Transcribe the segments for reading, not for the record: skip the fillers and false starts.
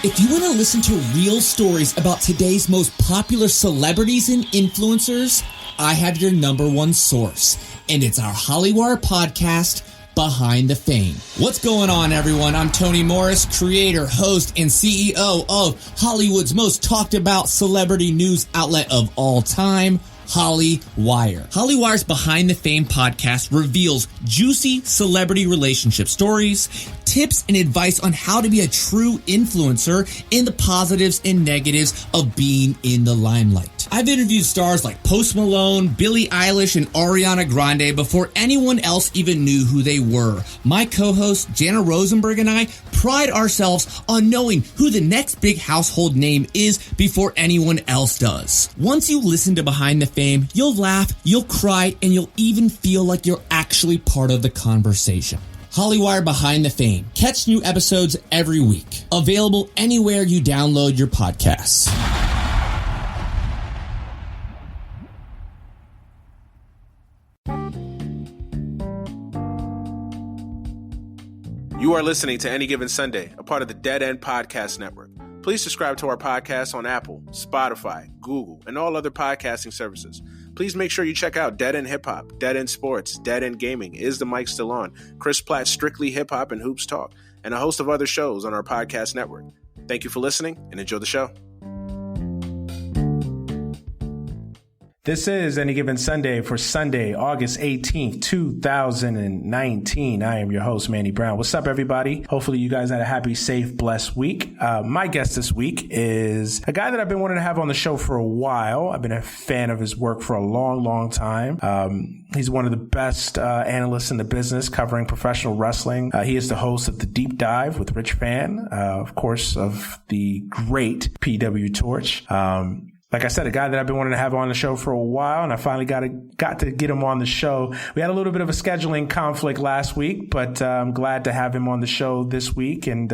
If you want to listen to real stories about today's most popular celebrities and influencers, I have your number one source, and it's our Hollywire podcast, Behind the Fame. What's going on, everyone? I'm Tony Morris, creator, host, and CEO of Hollywood's most talked about celebrity news outlet of all time, Hollywire. Hollywire's Behind the Fame podcast reveals juicy celebrity relationship stories, tips and advice on how to be a true influencer, and the positives and negatives of being in the limelight. I've interviewed stars like Post Malone, Billie Eilish, and Ariana Grande before anyone else even knew who they were. My co-host, Jana Rosenberg, and I pride ourselves on knowing who the next big household name is before anyone else does. Once you listen to Behind the Fame, you'll laugh, you'll cry, and you'll even feel like you're actually part of the conversation. Hollywire Behind the Fame. Catch new episodes every week. Available anywhere you download your podcasts. You are listening to Any Given Sunday, a part of the Dead End Podcast Network. Please subscribe to our podcast on Apple, Spotify, Google, and all other podcasting services. Please make sure you check out Dead End Hip Hop, Dead End Sports, Dead End Gaming, Is the Mic Still On, Chris Platt's Strictly Hip Hop and Hoops Talk, and a host of other shows on our podcast network. Thank you for listening and enjoy the show. This is Any Given Sunday for Sunday, August 18th, 2019. I am your host, Manny Brown. What's up, everybody? Hopefully you guys had a happy, safe, blessed week. My guest this week is a guy that I've been wanting to have on the show for a while. I've been a fan of his work for a long, long time. He's one of the best analysts in the business covering professional wrestling. He is the host of The Deep Dive with Rich Fann, of course, of the great PW Torch. Like I said, a guy that I've been wanting to have on the show for a while, and I finally got to get him on the show. We had a little bit of a scheduling conflict last week, but I'm glad to have him on the show this week. And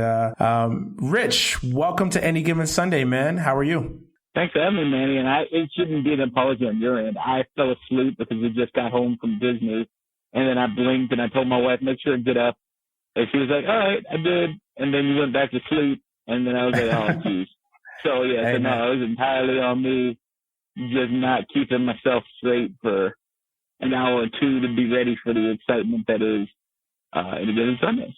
Rich, welcome to Any Given Sunday, man. How are you? Thanks for having me, Manny. And it shouldn't be an apology on your end. I fell asleep because we just got home from Disney, and then I blinked and I told my wife, make sure to get up. And she was like, all right, I did. And then you went back to sleep, and then I was like, oh, geez. So, yeah, so no, it was entirely on me just not keeping myself straight for an hour or two to be ready for the excitement that is Any Given Sunday.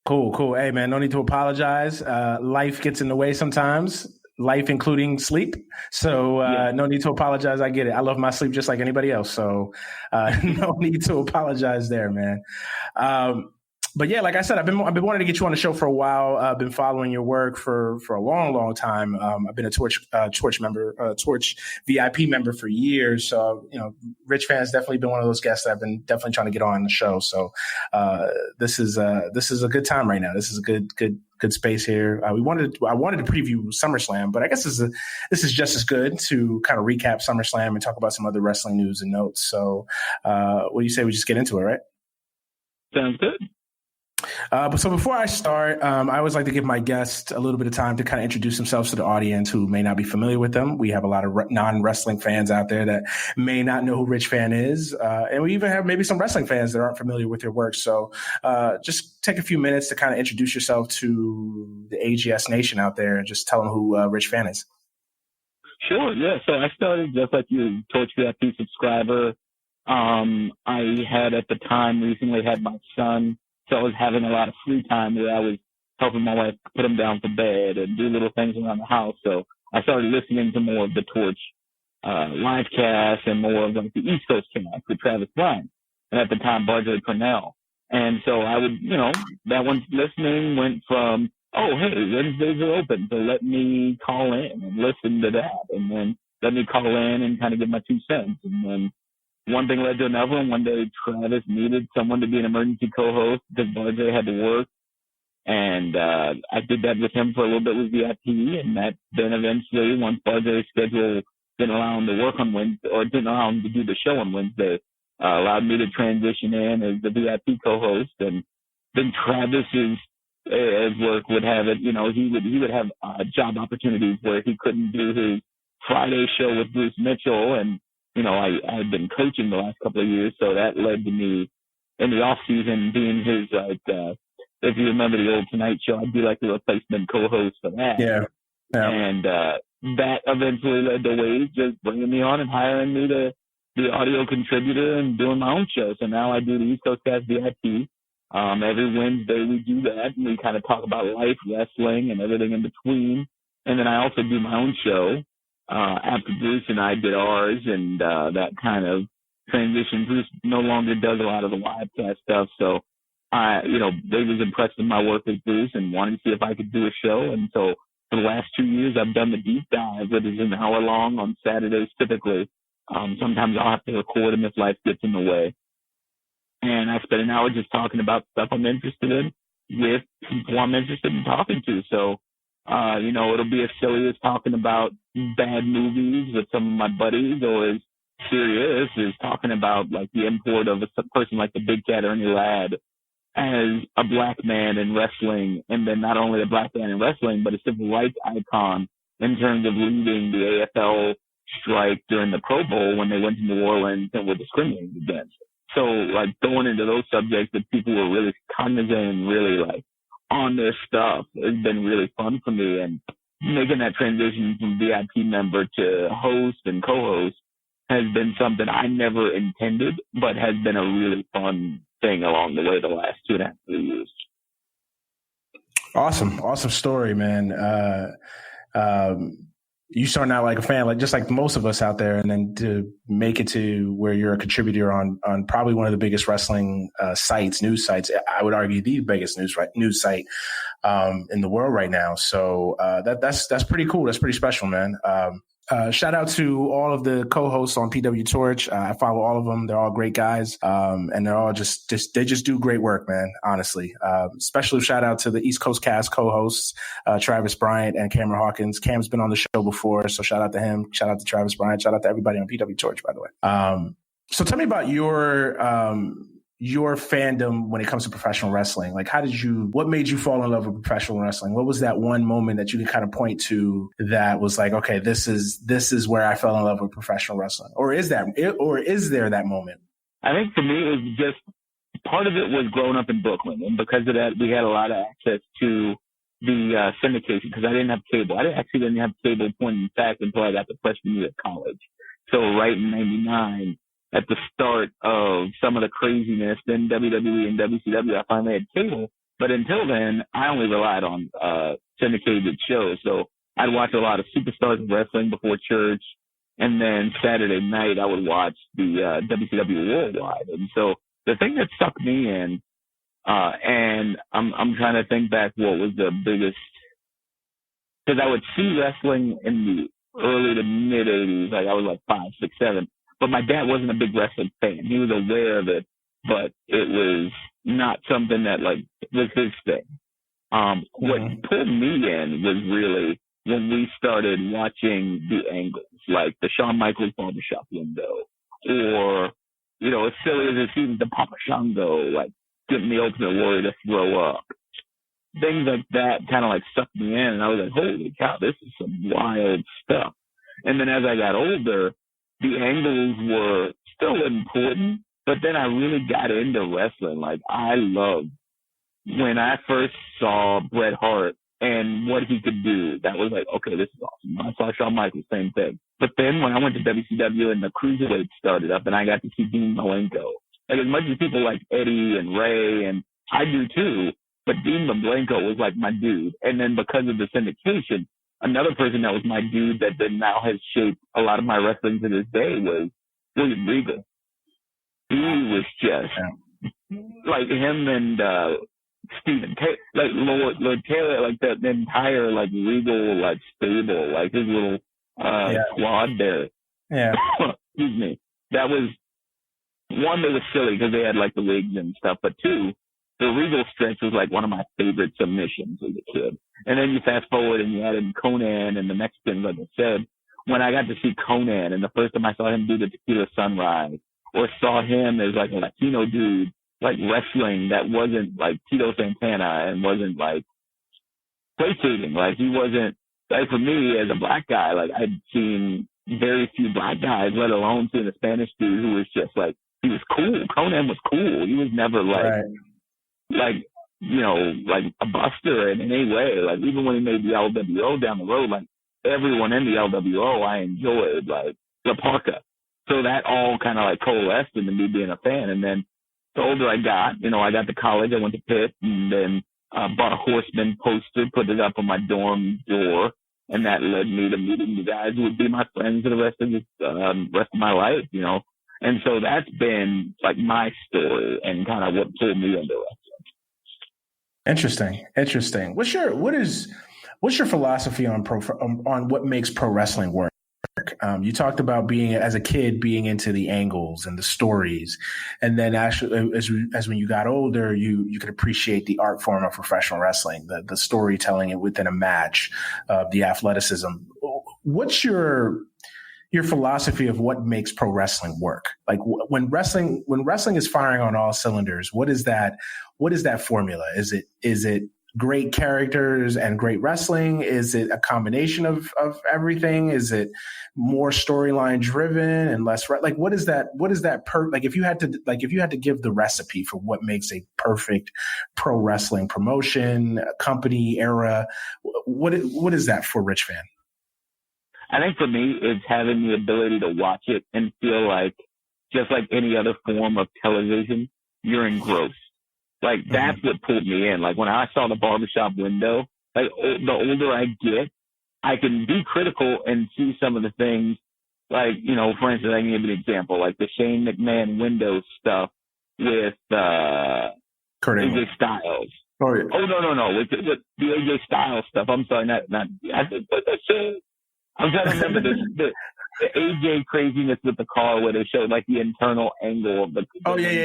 Cool. Hey, man, no need to apologize. Life gets in the way sometimes, life including sleep. So no need to apologize. I get it. I love my sleep just like anybody else. So no need to apologize there, man. But yeah, like I said, I've been wanting to get you on the show for a while. I've been following your work for a long, long time. I've been a Torch member, Torch VIP member for years. So, Rich Fann has definitely been one of those guests that I've been definitely trying to get on the show. So, this is a good time right now. This is a good space here. I wanted to preview SummerSlam, but I guess this is just as good to kind of recap SummerSlam and talk about some other wrestling news and notes. So, what do you say we just get into it, right? Sounds good. So before I start, I always like to give my guests a little bit of time to kind of introduce themselves to the audience who may not be familiar with them. We have a lot of non-wrestling fans out there that may not know who Rich Fann is. And we even have maybe some wrestling fans that aren't familiar with your work. So just take a few minutes to kind of introduce yourself to the AGS Nation out there and just tell them who Rich Fann is. Sure, yeah. So I started just like you, Torch VIP subscriber. I had at the time recently had my son. So I was having a lot of free time where I was helping my wife put him down for bed and do little things around the house. So I started listening to more of the Torch live cast and more of the East Coast cast with Travis Bryan. And at the time, Barjay Cornell. And so I would, that one listening went from, oh, hey, Wednesdays are open. So let me call in and listen to that. And then let me call in and kind of give my 2 cents. And then one thing led to another, and one day Travis needed someone to be an emergency co-host because Barjay had to work. And I did that with him for a little bit with VIP, and that then eventually, once Barjay's schedule didn't allow him to work on Wednesday, or didn't allow him to do the show on Wednesday, allowed me to transition in as the VIP co-host. And then Travis's work would have it, he would have job opportunities where he couldn't do his Friday show with Bruce Mitchell, and I had been coaching the last couple of years, so that led to me in the off season being his the if you remember the old Tonight Show, I'd be like the replacement co-host for that. Yeah. And that eventually led to Wade just bringing me on and hiring me to be audio contributor and doing my own show. So now I do the East Coast Cast VIP. Every Wednesday we do that, and we kind of talk about life, wrestling, and everything in between. And then I also do my own show. After Bruce and I did ours, and that kind of transition. Bruce no longer does a lot of the live cast stuff, so they was impressed with my work with Bruce and wanted to see if I could do a show. And so for the last 2 years, I've done the deep dive, which is an hour long on Saturdays typically. Sometimes I'll have to record them if life gets in the way. And I spent an hour just talking about stuff I'm interested in with people I'm interested in talking to. So, it'll be as silly as talking about bad movies with some of my buddies, or as serious as talking about like the import of a person like the Big Cat Ernie Ladd as a black man in wrestling, and then not only a black man in wrestling, but a civil rights icon in terms of leading the AFL strike during the Pro Bowl when they went to New Orleans and were discriminated against. So, like, going into those subjects that people were really cognizant and really, like, on their stuff has been really fun for me. And making that transition from VIP member to host and co-host has been something I never intended, but has been a really fun thing along the way the last 2.5 years. Awesome story, man. You starting out like a fan, like just like most of us out there, and then to make it to where you're a contributor on probably one of the biggest wrestling news sites. I would argue the biggest news site in the world right now. So that's pretty cool. That's pretty special, man. Shout out to all of the co-hosts on PW Torch. I follow all of them. They're all great guys. And they're all just do great work, man. Honestly. Special shout out to the East Coast Cast co-hosts, Travis Bryant and Cameron Hawkins. Cam's been on the show before, so shout out to him. Shout out to Travis Bryant. Shout out to everybody on PW Torch, by the way. So tell me about your fandom when it comes to professional wrestling. Like, what made you fall in love with professional wrestling? What was that one moment that you can kind of point to that was like, okay, this is where I fell in love with professional wrestling? Or is there that moment? I think for me, it was just part of it was growing up in Brooklyn. And because of that, we had a lot of access to the syndication because I didn't have cable. I actually didn't have cable point in fact until I got to freshman year of college. So right in 99, at the start of some of the craziness in WWE and WCW, I finally had cable. But until then, I only relied on syndicated shows. So I'd watch a lot of Superstars of Wrestling before church. And then Saturday night, I would watch the WCW Worldwide. And so the thing that sucked me in, and I'm trying to think back what was the biggest, because I would see wrestling in the early to mid 80s, like I was like 5, 6, 7. But my dad wasn't a big wrestling fan. He was aware of it, but it was not something that like was his thing. What pulled me in was really when we started watching the angles, like the Shawn Michaels barbershop window, or, as silly as it seems, the Papa Shango, like getting the Ultimate Warrior to throw up. Things like that kind of like sucked me in, and I was like, holy cow, this is some wild stuff. And then as I got older, the angles were still important, but then I really got into wrestling. Like, I loved when I first saw Bret Hart and what he could do. That was like, okay, this is awesome. I saw Shawn Michaels, same thing. But then when I went to WCW and the Cruiserweight started up and I got to see Dean Malenko, like as much as people like Eddie and Ray, and I do too, but Dean Malenko was like my dude. And then because of the syndication, another person that was my dude that then now has shaped a lot of my wrestling to this day was William Regal. He was just like him and Stephen Taylor, like Lord Taylor, like the entire like Regal like stable, like his little squad there. Yeah. Excuse me. That was one that was silly because they had like the wigs and stuff, but two, the Regal stretch was like one of my favorite submissions as a kid. And then you fast forward and you add in Conan and the Mexicans, like I said. When I got to see Conan and the first time I saw him do the Tequila Sunrise, or saw him as like a Latino dude, like wrestling that wasn't like Tito Santana and wasn't like placating. Like he wasn't, like for me as a black guy, like I'd seen very few black guys, let alone seeing a Spanish dude who was just like, he was cool. Conan was cool. He was never like, like like a buster in any way. Like even when he made the LWO down the road, like everyone in the LWO, I enjoyed, like La Parka. So that all kind of like coalesced into me being a fan. And then the older I got, I got to college, I went to Pitt, and then bought a Horseman poster, put it up on my dorm door. And that led me to meeting the guys who would be my friends for the rest of my life, And so that's been like my story and kind of what pulled me into wrestling. Interesting. What's your philosophy on what makes pro wrestling work? You talked about as a kid being into the angles and the stories, and then actually as when you got older, you could appreciate the art form of professional wrestling, the storytelling within a match, the athleticism. What's your philosophy of what makes pro wrestling work? Like when wrestling is firing on all cylinders, what is that formula? Is it great characters and great wrestling? Is it a combination of everything? Is it more storyline driven and less like what is that like if you had to give the recipe for what makes a perfect pro wrestling promotion, company, era, what is that for Rich Fann? I think for me, it's having the ability to watch it and feel like, just like any other form of television, you're engrossed. Like, that's what pulled me in. Like, when I saw the barbershop window, like, the older I get, I can be critical and see some of the things. Like, for instance, I can give you an example, like the Shane McMahon window stuff with AJ Styles. Oh, yeah. Oh, no. With the AJ Styles stuff. I'm sorry, I'm trying to remember the AJ craziness with the car where they showed like the internal angle of the. Oh yeah.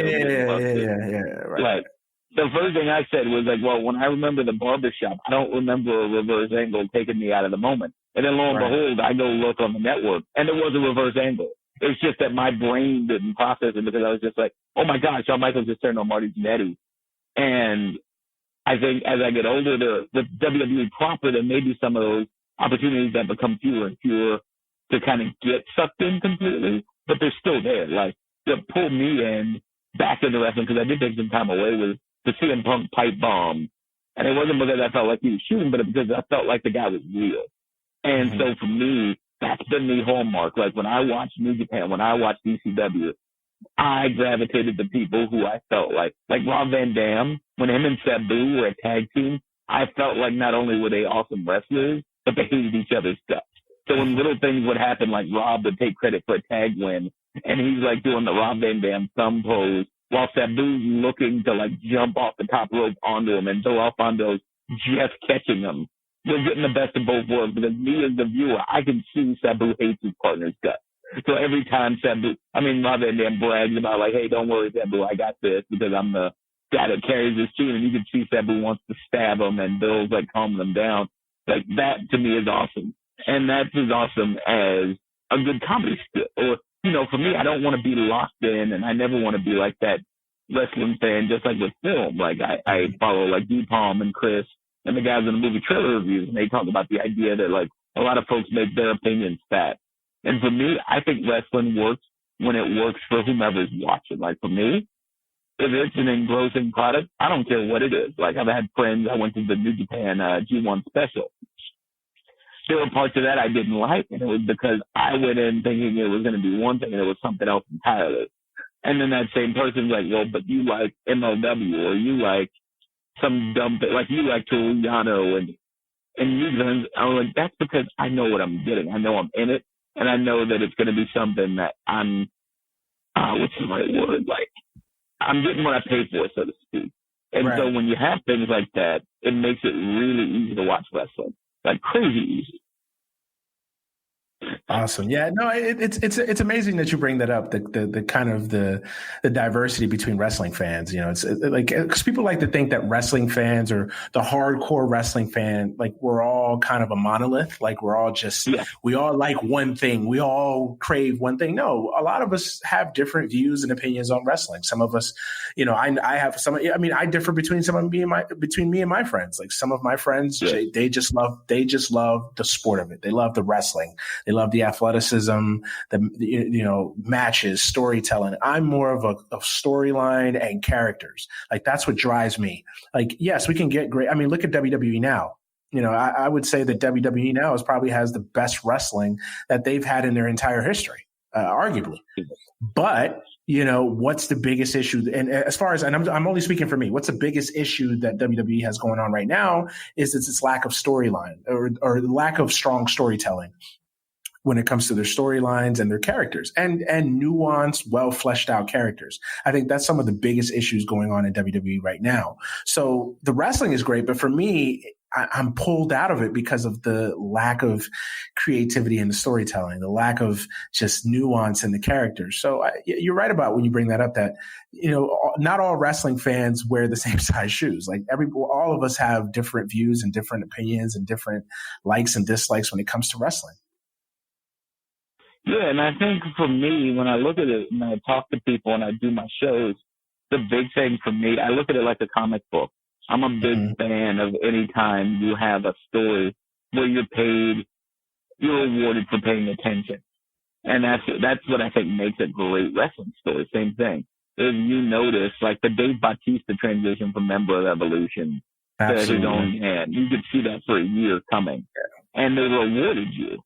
Right. Like the first thing I said was like, well, when I remember the barbershop, I don't remember a reverse angle taking me out of the moment. And then lo and behold, I go look on the network, and it was a reverse angle. It's just that my brain didn't process it because I was just like, oh my God, Shawn Michaels just turned on Marty Jannetty. And I think as I get older, the WWE proper, there may be some of those opportunities that become fewer and fewer to kind of get sucked in completely, but they're still there. Like, that pulled me in back into wrestling because I did take some time away with the CM Punk pipe bomb. And it wasn't because I felt like he was shooting, but because I felt like the guy was real. And so for me, that's been the hallmark. Like when I watched New Japan, when I watched ECW, I gravitated to people who I felt like Rob Van Dam, when him and Sabu were a tag team, I felt like not only were they awesome wrestlers, but they hated each other's guts. So when little things would happen, like Rob would take credit for a tag win, and he's like doing the Rob Van Dam thumb pose, while Sabu's looking to like jump off the top rope onto him, and Del Alfonso's just catching him. We're getting the best of both worlds because me as the viewer, I can see Sabu hates his partner's guts. So every time Rob Van Dam brags about like, hey, don't worry, Sabu, I got this because I'm the guy that carries this team, and you can see Sabu wants to stab him, and Bill's like calming him down. Like that to me is awesome. And that's as awesome as a good comedy skit. Or, for me, I don't want to be locked in, and I never want to be like that wrestling fan, just like with film. Like I follow like D-Palm and Chris and the guys in the movie trailer reviews, and they talk about the idea that like a lot of folks make their opinions fat. And for me, I think wrestling works when it works for whomever's watching. Like for me, if it's an engrossing product, I don't care what it is. Like I've had friends, I went to the New Japan G1 special. There were parts of that I didn't like, and it was because I went in thinking it was going to be one thing, and it was something else entirely. And then that same person's like, well, but you like MLW, or you like some dumb thing, like you like Toru Yano, and you, I was like, that's because I know what I'm getting. I know I'm in it, and I know that it's going to be something that I'm, what's the right word? Like, I'm getting what I pay for, so to speak. And so when you have things like that, it makes it really easy to watch wrestling. Like crazy easy. Awesome. Yeah, no, it's amazing that you bring that up. The kind of the diversity between wrestling fans. It's like because people like to think that wrestling fans or the hardcore wrestling fan, like we're all kind of a monolith. Like we're all just we all like one thing. We all crave one thing. No, a lot of us have different views and opinions on wrestling. Some of us, I have some. I mean, I differ between between me and my friends. Like some of my friends, they just love the sport of it. They love the wrestling. They They love the athleticism, matches, storytelling. I'm more of a storyline and characters. Like, that's what drives me. Like, yes, we can get great. I mean, look at WWE now. I would say that WWE now probably has the best wrestling that they've had in their entire history, arguably. But what's the biggest issue? And as far as, and I'm only speaking for me, what's the biggest issue that WWE has going on right now is its lack of storyline or lack of strong storytelling when it comes to their storylines and their characters and nuanced, well fleshed out characters. I think that's some of the biggest issues going on in WWE right now. So the wrestling is great, but for me, I'm pulled out of it because of the lack of creativity in the storytelling, the lack of just nuance in the characters. So you're right about when you bring that up, that, not all wrestling fans wear the same size shoes. Like all of us have different views and different opinions and different likes and dislikes when it comes to wrestling. Yeah, and I think for me, when I look at it and I talk to people and I do my shows, the big thing for me, I look at it like a comic book. I'm a big fan of any time you have a story where you're rewarded for paying attention. And that's what I think makes a great wrestling story. Same thing. If you notice, like the Dave Bautista transition from Member of Evolution to his own man, you could see that for a year coming. And they rewarded you.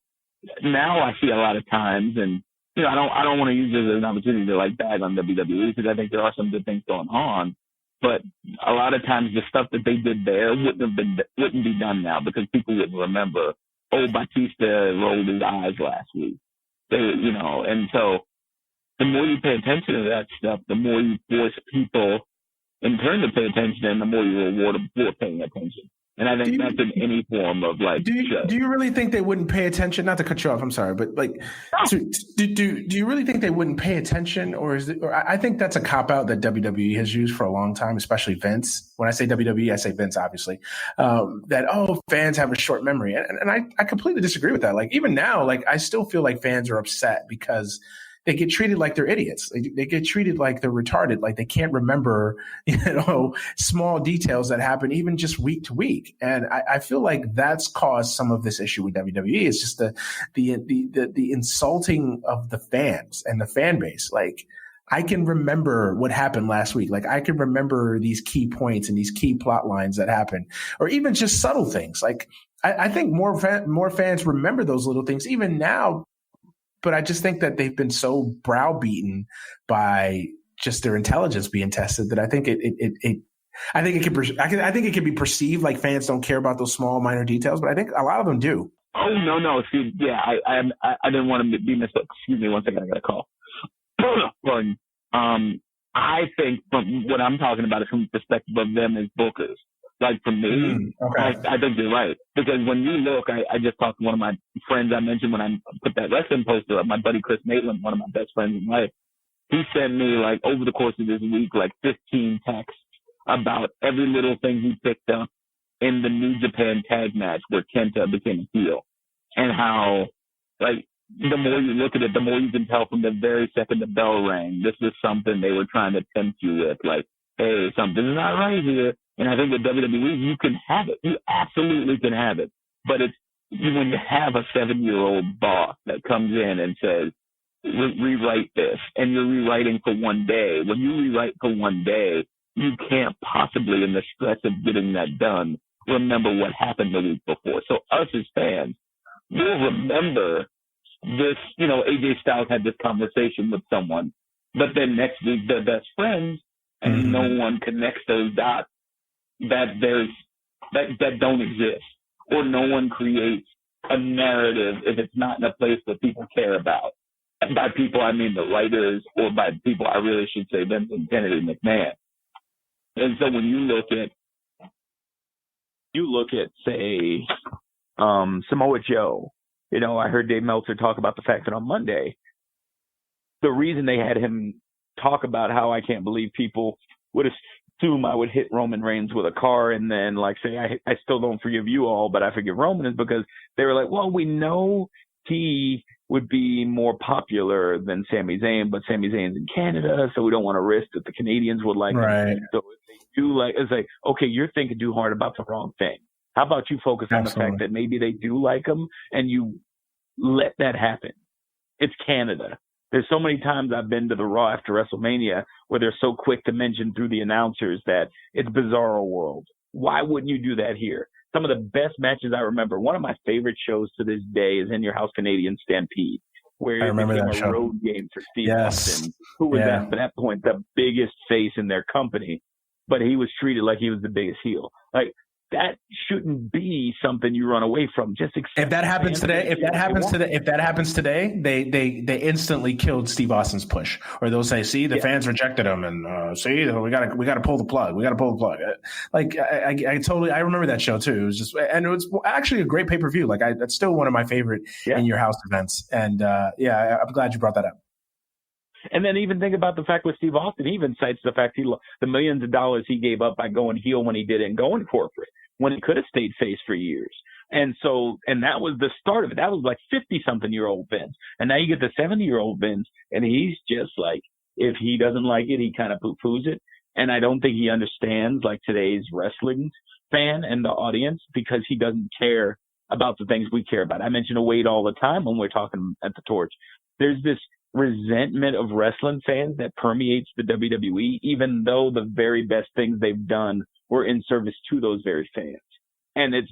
Now I see a lot of times, and I don't want to use this as an opportunity to like bag on WWE, because I think there are some good things going on. But a lot of times the stuff that they did there wouldn't be done now, because people wouldn't remember, Batista rolled his eyes last week. And so the more you pay attention to that stuff, the more you force people in turn to pay attention, and the more you reward them for paying attention. And I think that's in any form of like. Do you really think they wouldn't pay attention? Not to cut you off, I'm sorry, but like, do you really think they wouldn't pay attention, or is it? Or I think that's a cop out that WWE has used for a long time, especially Vince. When I say WWE, I say Vince, obviously. That fans have a short memory, and I completely disagree with that. Like even now, like I still feel like fans are upset because they get treated like they're idiots. They get treated like they're retarded, like they can't remember, small details that happen even just week to week. And I feel like that's caused some of this issue with WWE. It's just the insulting of the fans and the fan base. Like I can remember what happened last week. Like I can remember these key points and these key plot lines that happen, or even just subtle things. Like I think more fans remember those little things even now. But I just think that they've been so browbeaten by just their intelligence being tested that I think it can be perceived like fans don't care about those small minor details, but I think a lot of them do. Oh no! See, yeah, I didn't want to be missed. Excuse me, one second, I got a call. I think from what I'm talking about is from the perspective of them as bookers. Like for me, I think you're right. Because when you look, I just talked to one of my friends I mentioned when I put that wrestling poster up, my buddy Chris Maitland, one of my best friends in life. He sent me like over the course of this week, like 15 texts about every little thing he picked up in the New Japan tag match where Kenta became a heel. And how, like, the more you look at it, the more you can tell from the very second the bell rang, this is something they were trying to tempt you with. Like, hey, something's not right here. And I think with WWE, you can have it. You absolutely can have it. But it's when you have a 7-year-old boss that comes in and says, rewrite this, and you're rewriting for one day. When you rewrite for one day, you can't possibly, in the stress of getting that done, remember what happened the week before. So us as fans, we'll remember this, AJ Styles had this conversation with someone, but then next week they're best friends, and no one connects those dots that don't exist, or no one creates a narrative if it's not in a place that people care about. And by people, I mean the writers, or by people, I really should say Vince and Kennedy McMahon. And so when you look at, say, Samoa Joe, I heard Dave Meltzer talk about the fact that on Monday, the reason they had him talk about how I can't believe people would assume I would hit Roman Reigns with a car and then like say, I still don't forgive you all, but I forgive Roman, is because they were like, well, we know he would be more popular than Sami Zayn, but Sami Zayn's in Canada, so we don't want to risk that the Canadians would like him. So if they do it's like, okay, you're thinking too hard about the wrong thing. How about you focus on the fact that maybe they do like him, and you let that happen. It's Canada. There's so many times I've been to the Raw after WrestleMania where they're so quick to mention through the announcers that it's Bizarro World. Why wouldn't you do that here? Some of the best matches I remember. One of my favorite shows to this day is In Your House Canadian Stampede, where it became a road game for Steve Austin, who was at that point the biggest face in their company, but he was treated like he was the biggest heel. Like, that shouldn't be something you run away from. Just if that happens today, they instantly killed Steve Austin's push, or they'll say, "See, the fans rejected him, and see, we got to pull the plug. We got to pull the plug." Like I remember that show too. It was and it was actually a great pay per view. Like that's still one of my favorite In Your House events. And I'm glad you brought that up. And then even think about the fact with Steve Austin, he even cites the fact the millions of dollars he gave up by going heel when he did it and going corporate, when he could have stayed face for years. And that was the start of it. That was like 50-something-year-old Vince. And now you get the 70-year-old Vince, and he's just like, if he doesn't like it, he kind of poo-poos it. And I don't think he understands like today's wrestling fan and the audience, because he doesn't care about the things we care about. I mention Wade all the time when we're talking at the Torch. There's this resentment of wrestling fans that permeates the WWE, even though the very best things they've done were in service to those very fans. And it's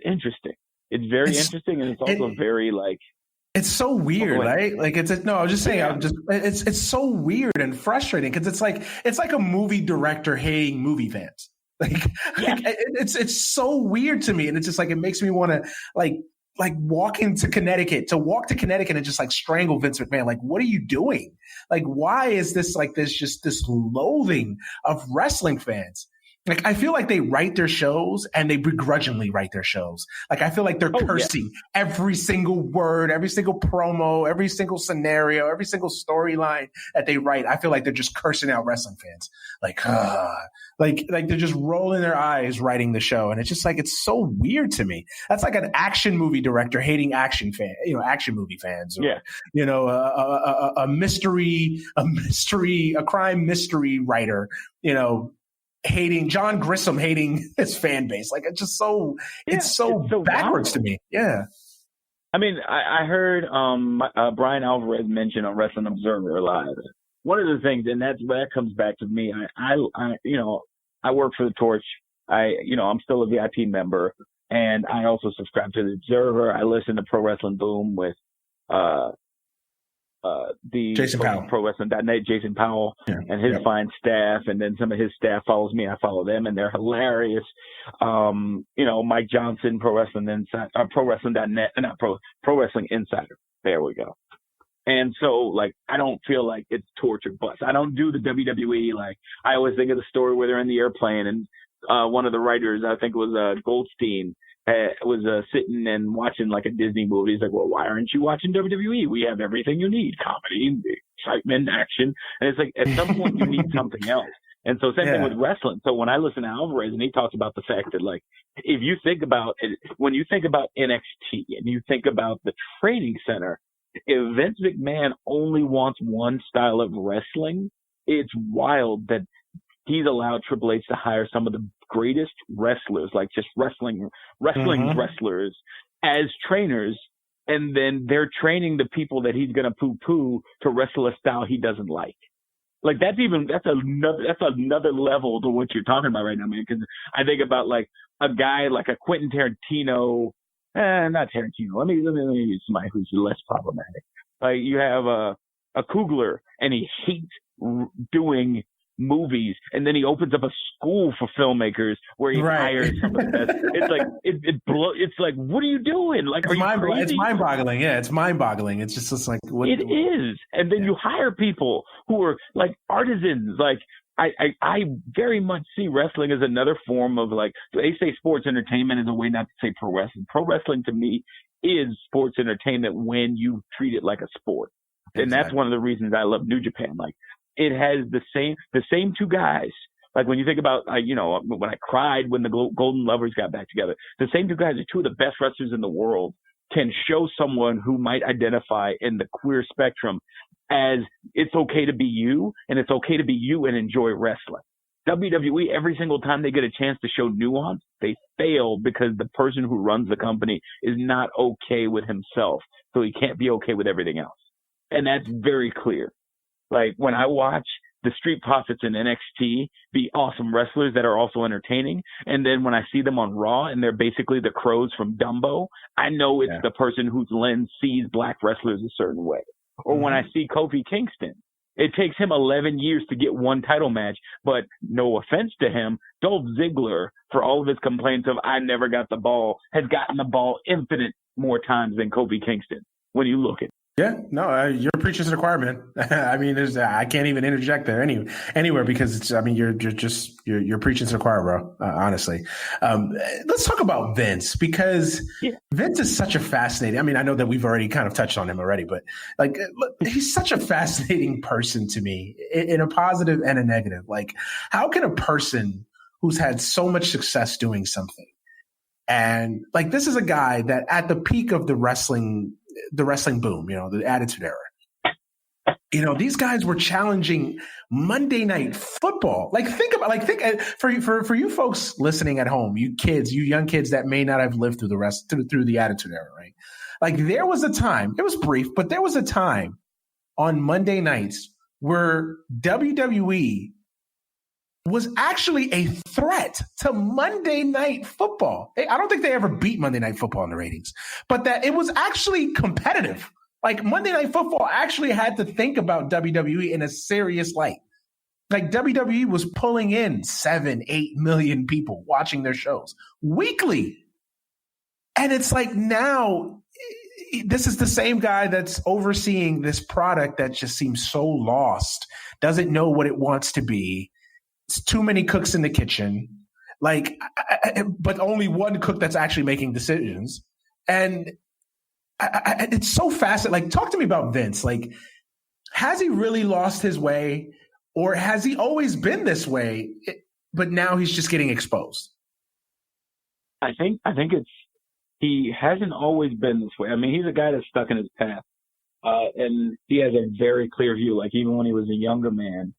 interesting. It's very interesting, and it's also very like, it's so weird, right? Like it's so weird and frustrating, because it's like a movie director hating movie fans. It's so weird to me, and it's just like, it makes me want to walk to Connecticut and just like strangle Vince McMahon. Like, what are you doing? Like, why is this like this loathing of wrestling fans? Like, I feel like they write their shows and they begrudgingly write their shows. Like, I feel like they're cursing every single word, every single promo, every single scenario, every single storyline that they write. I feel like they're just cursing out wrestling fans. Like they're just rolling their eyes writing the show. And it's just like, it's so weird to me. That's like an action movie director hating action movie fans. Or, a crime mystery writer, hating John Grissom, hating his fan base. Like, it's just it's so backwards to me. Yeah. I mean, I heard Brian Alvarez mention on Wrestling Observer Live. One of the things, and that comes back to me. I work for the Torch. I'm still a VIP member, and I also subscribe to the Observer. I listen to Pro Wrestling Boom with the Jason Powell, ProWrestling.net, Jason Powell, and his fine staff, and then some of his staff follows me. I follow them, and they're hilarious. Mike Johnson, Pro Wrestling Insider, ProWrestling.net, not Pro Wrestling Insider. There we go. And so, like, I don't feel like it's torture bus. I don't do the WWE. Like, I always think of the story where they're in the airplane, and one of the writers, I think it was Goldstein, was sitting and watching like a Disney movie. He's like, well, why aren't you watching WWE? We have everything you need: comedy, excitement, action. And it's like, at some point you need something else. And so same thing with wrestling. So when I listen to Alvarez, and he talks about the fact that, like, if you think about it, when you think about NXT and you think about the training center, if Vince McMahon only wants one style of wrestling, it's wild that he's allowed Triple H to hire some of the greatest wrestlers, like just wrestling wrestlers, as trainers, and then they're training the people that he's going to poo-poo to wrestle a style he doesn't like. Like, that's another level to what you're talking about right now, man. Because I think about like a guy like a Quentin Tarantino, not Tarantino. Let me use somebody who's less problematic. Like, you have a Coogler, and he hates doing movies, and then he opens up a school for filmmakers where he hires some of the best. It's like it's like, what are you doing? Like, are you crazy? It's mind-boggling. Yeah, it's mind-boggling. It's just like, what? It is. And then you hire people who are like artisans. Like, I very much see wrestling as another form of, like, they say sports entertainment is a way not to say pro wrestling. Pro wrestling to me is sports entertainment when you treat it like a sport. Exactly. And that's one of the reasons I love New Japan. Like, it has the same two guys. Like, when you think about, when I cried when the Golden Lovers got back together, the same two guys are two of the best wrestlers in the world, can show someone who might identify in the queer spectrum as it's okay to be you, and it's okay to be you and enjoy wrestling. WWE, every single time they get a chance to show nuance, they fail because the person who runs the company is not okay with himself. So he can't be okay with everything else. And that's very clear. Like when I watch the Street Profits in NXT be awesome wrestlers that are also entertaining, and then when I see them on Raw and they're basically the crows from Dumbo, I know it's the person whose lens sees black wrestlers a certain way. Or when I see Kofi Kingston, it takes him 11 years to get one title match, but no offense to him, Dolph Ziggler, for all of his complaints of I never got the ball, has gotten the ball infinite more times than Kofi Kingston when you look at it. Yeah, no, you're preaching to the choir, man. I mean, I can't even interject there anywhere because it's. I mean, you're preaching to the choir, bro. Honestly, let's talk about Vince because Vince is such a fascinating. I mean, I know that we've already kind of touched on him already, but like, he's such a fascinating person to me in a positive and a negative. Like, how can a person who's had so much success doing something, and like this is a guy that at the peak of the wrestling boom, the Attitude Era, these guys were challenging Monday Night Football. Like think for you folks listening at home, you young kids that may not have lived through the Attitude Era, right? Like there was a time, it was brief, but there was a time on Monday nights where WWE was actually a threat to Monday Night Football. I don't think they ever beat Monday Night Football in the ratings, but that it was actually competitive. Like Monday Night Football actually had to think about WWE in a serious light. Like WWE was pulling in 7-8 million people watching their shows weekly. And it's like now this is the same guy that's overseeing this product that just seems so lost, doesn't know what it wants to be. It's too many cooks in the kitchen, but only one cook that's actually making decisions. And it's so fascinating. Like, talk to me about Vince. Like, has he really lost his way, or has he always been this way, but now he's just getting exposed? I think he hasn't always been this way. I mean, he's a guy that's stuck in his path, and he has a very clear view. Like even when he was a younger man,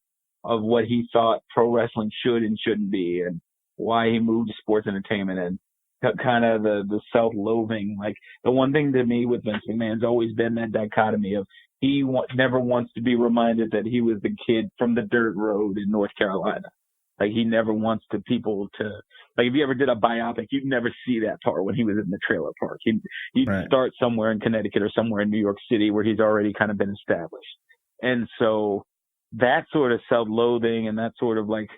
of what he thought pro wrestling should and shouldn't be, and why he moved to sports entertainment, and kind of the self-loathing. Like the one thing to me with Vince McMahon's always been that dichotomy of he never wants to be reminded that he was the kid from the dirt road in North Carolina. Like he never wants people to, like if you ever did a biopic, you'd never see that part when he was in the trailer park. He'd start somewhere in Connecticut or somewhere in New York City where he's already kind of been established. And so that sort of self-loathing and that sort of like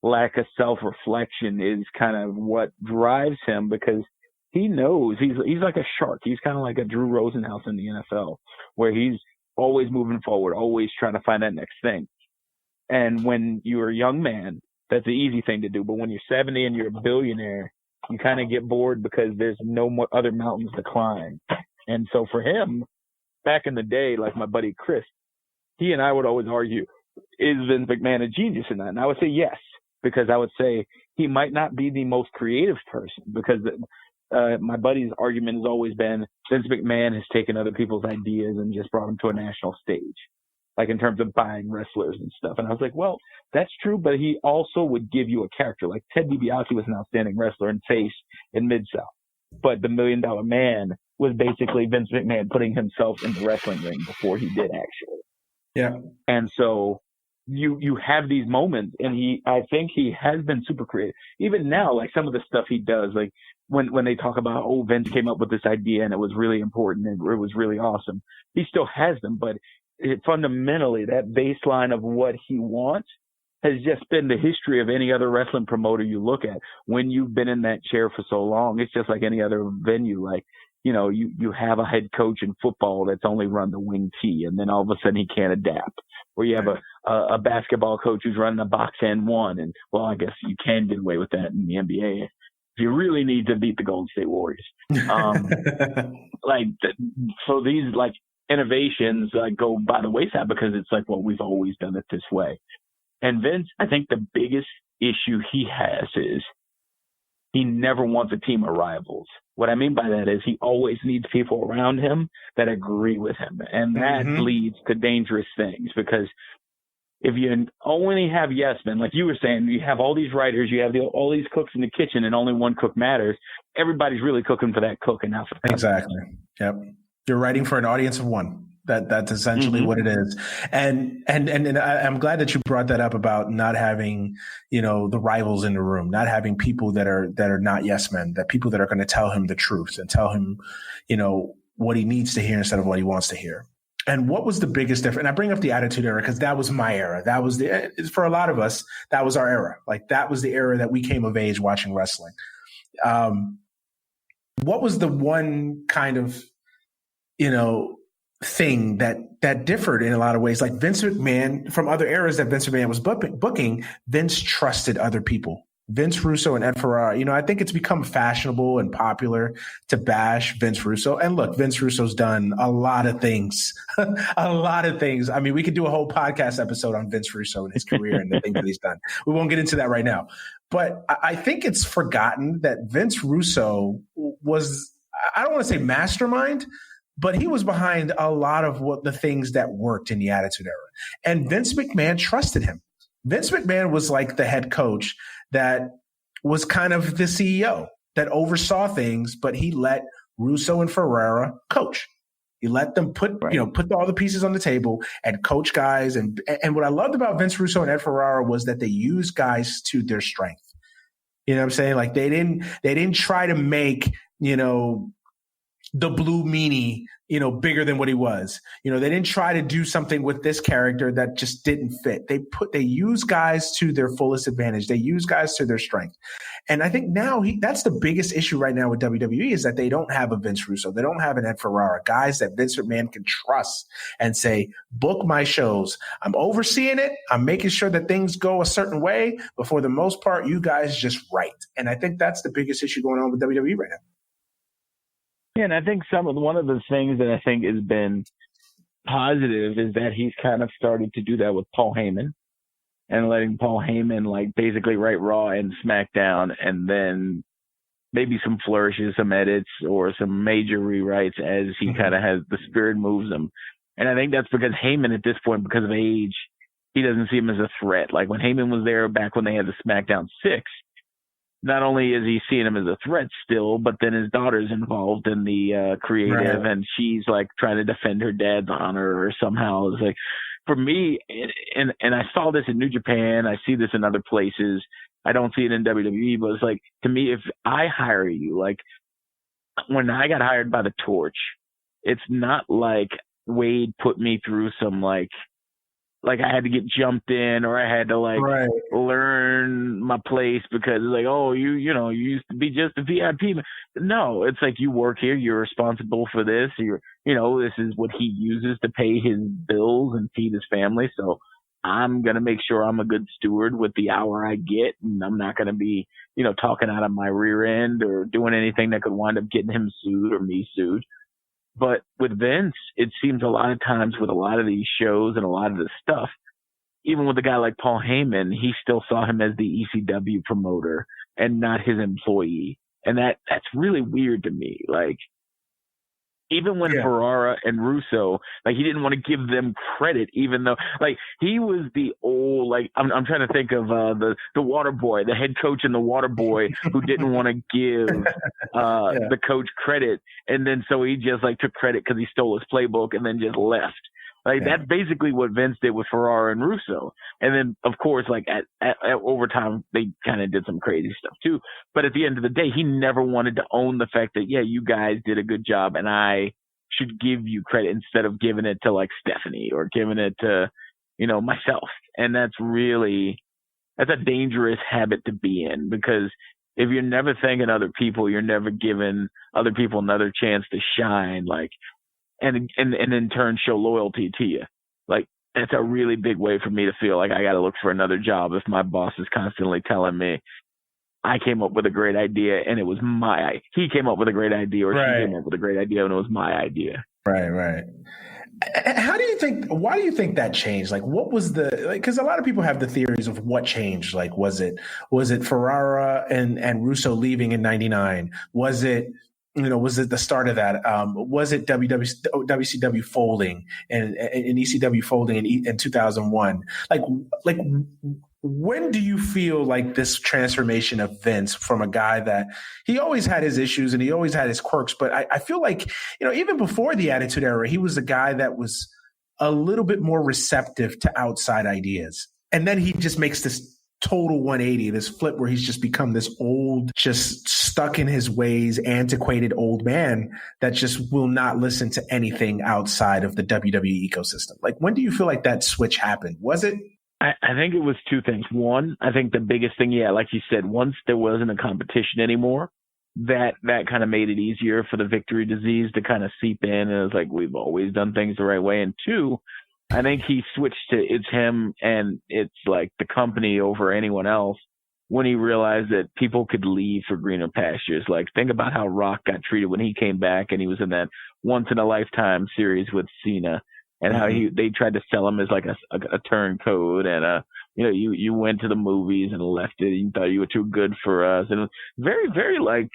lack of self-reflection is kind of what drives him, because he knows he's like a shark. He's kind of like a Drew Rosenhaus in the NFL, where he's always moving forward, always trying to find that next thing. And when you're a young man, that's the easy thing to do. But when you're 70 and you're a billionaire, you kind of get bored because there's no more other mountains to climb. And so for him, back in the day, like my buddy Chris, he and I would always argue, is Vince McMahon a genius or not? And I would say yes, because I would say he might not be the most creative person, because my buddy's argument has always been Vince McMahon has taken other people's ideas and just brought them to a national stage, like in terms of buying wrestlers and stuff. And I was like, well, that's true, but he also would give you a character. Like Ted DiBiase was an outstanding wrestler and face in Mid-South, but the $1 Million Man was basically Vince McMahon putting himself in the wrestling ring before he did actually. Yeah. And so you have these moments, and I think he has been super creative. Even now, like some of the stuff he does, like when they talk about, oh, Vince came up with this idea and it was really important and it was really awesome. He still has them, but fundamentally that baseline of what he wants has just been the history of any other wrestling promoter you look at. When you've been in that chair for so long, it's just like any other venue. Like, you have a head coach in football that's only run the wing tee, and then all of a sudden he can't adapt. Or you have a basketball coach who's running a box and one, and well, I guess you can get away with that in the NBA if you really need to beat the Golden State Warriors. So these like innovations go by the wayside because it's like, well, we've always done it this way. And Vince, I think the biggest issue he has is he never wants a team of rivals. What I mean by that is he always needs people around him that agree with him. And that leads to dangerous things, because if you only have yes men, like you were saying, you have all these writers, you have all these cooks in the kitchen, and only one cook matters. Everybody's really cooking for that cook and not for the customer. Exactly. Yep. You're writing for an audience of one. That's essentially what it is. And I'm glad that you brought that up about not having, the rivals in the room, not having people that are not yes men, that people that are going to tell him the truth and tell him, what he needs to hear instead of what he wants to hear. And what was the biggest difference? And I bring up the Attitude Era because that was my era. That was for a lot of us, that was our era. Like that was the era that we came of age watching wrestling. What was the one kind of, thing that differed in a lot of ways? Like Vince McMahon, from other eras that Vince McMahon was booking, Vince trusted other people. Vince Russo and Ed Ferrara, I think it's become fashionable and popular to bash Vince Russo. And look, Vince Russo's done a lot of things, a lot of things. I mean, we could do a whole podcast episode on Vince Russo and his career and the things that he's done. We won't get into that right now. But I think it's forgotten that Vince Russo was, I don't want to say mastermind, but he was behind a lot of the things that worked in the Attitude Era. And Vince McMahon trusted him. Vince McMahon was like the head coach that was kind of the CEO that oversaw things, but he let Russo and Ferrara coach. He let them put all the pieces on the table and coach guys. And what I loved about Vince Russo and Ed Ferrara was that they used guys to their strength. You know what I'm saying? Like they didn't try to make, the Blue Meanie, bigger than what he was. They didn't try to do something with this character that just didn't fit. They use guys to their fullest advantage. They use guys to their strength. And I think now that's the biggest issue right now with WWE is that they don't have a Vince Russo. They don't have an Ed Ferrara, guys that Vince McMahon can trust and say, book my shows. I'm overseeing it. I'm making sure that things go a certain way. But for the most part, you guys just write. And I think that's the biggest issue going on with WWE right now. Yeah, and I think one of the things that I think has been positive is that he's kind of started to do that with Paul Heyman and letting Paul Heyman like basically write Raw and SmackDown and then maybe some flourishes, some edits or some major rewrites as he kind of has the spirit moves him. And I think that's because Heyman at this point, because of age, he doesn't see him as a threat. Like when Heyman was there back when they had the SmackDown 6, not only is he seeing him as a threat still, but then his daughter's involved in the creative and she's like trying to defend her dad's honor or somehow. It's like, for me, and I saw this in New Japan, I see this in other places. I don't see it in WWE, but it's like, to me, if I hire you, like when I got hired by the Torch, it's not like Wade put me through some like I had to get jumped in or I had to learn my place because it's like, oh, you used to be just a VIP. No, it's like you work here. You're responsible for this. This is what he uses to pay his bills and feed his family. So I'm going to make sure I'm a good steward with the hour I get. And I'm not going to be, talking out of my rear end or doing anything that could wind up getting him sued or me sued. But with Vince, it seems a lot of times with a lot of these shows and a lot of this stuff, even with a guy like Paul Heyman, he still saw him as the ECW promoter and not his employee. And that's really weird to me. Like, even when Ferrara and Russo, like he didn't want to give them credit, even though like he was the old, like I'm trying to think of the water boy, the head coach and the water boy who didn't want to give the coach credit. And then so he just like took credit because he stole his playbook and then just left. Like that's basically what Vince did with Ferrara and Russo. And then of course, like at overtime, they kind of did some crazy stuff too. But at the end of the day, he never wanted to own the fact that, yeah, you guys did a good job and I should give you credit instead of giving it to like Stephanie or giving it to, myself. And that's a dangerous habit to be in because if you're never thanking other people, you're never giving other people another chance to shine. Like, and in turn show loyalty to you. Like that's a really big way for me to feel like I got to look for another job if my boss is constantly telling me I came up with a great idea and it was he came up with a great idea or she came up with a great idea and it was my idea. Right. Why do you think that changed? Like what was because a lot of people have the theories of what changed. Like, was it Ferrara and Russo leaving in 99? Was it, was it the start of that? Was it WCW folding and ECW folding in 2001? Like, when do you feel like this transformation of Vince from a guy that he always had his issues and he always had his quirks, but I feel like, even before the Attitude Era, he was a guy that was a little bit more receptive to outside ideas. And then he just makes this total 180, this flip where he's just become this old, just stuck in his ways, antiquated old man that just will not listen to anything outside of the WWE ecosystem. Like, when do you feel like that switch happened? Was it? I think it was two things. One, I think the biggest thing, like you said, once there wasn't a competition anymore, that kind of made it easier for the victory disease to kind of seep in. And it was like, we've always done things the right way. And two, I think he switched to it's him and it's like the company over anyone else when he realized that people could leave for greener pastures. Like, think about how Rock got treated when he came back and he was in that once in a lifetime series with Cena, and how they tried to sell him as like a turncoat, and you went to the movies and left it and you thought you were too good for us, and it was very, very like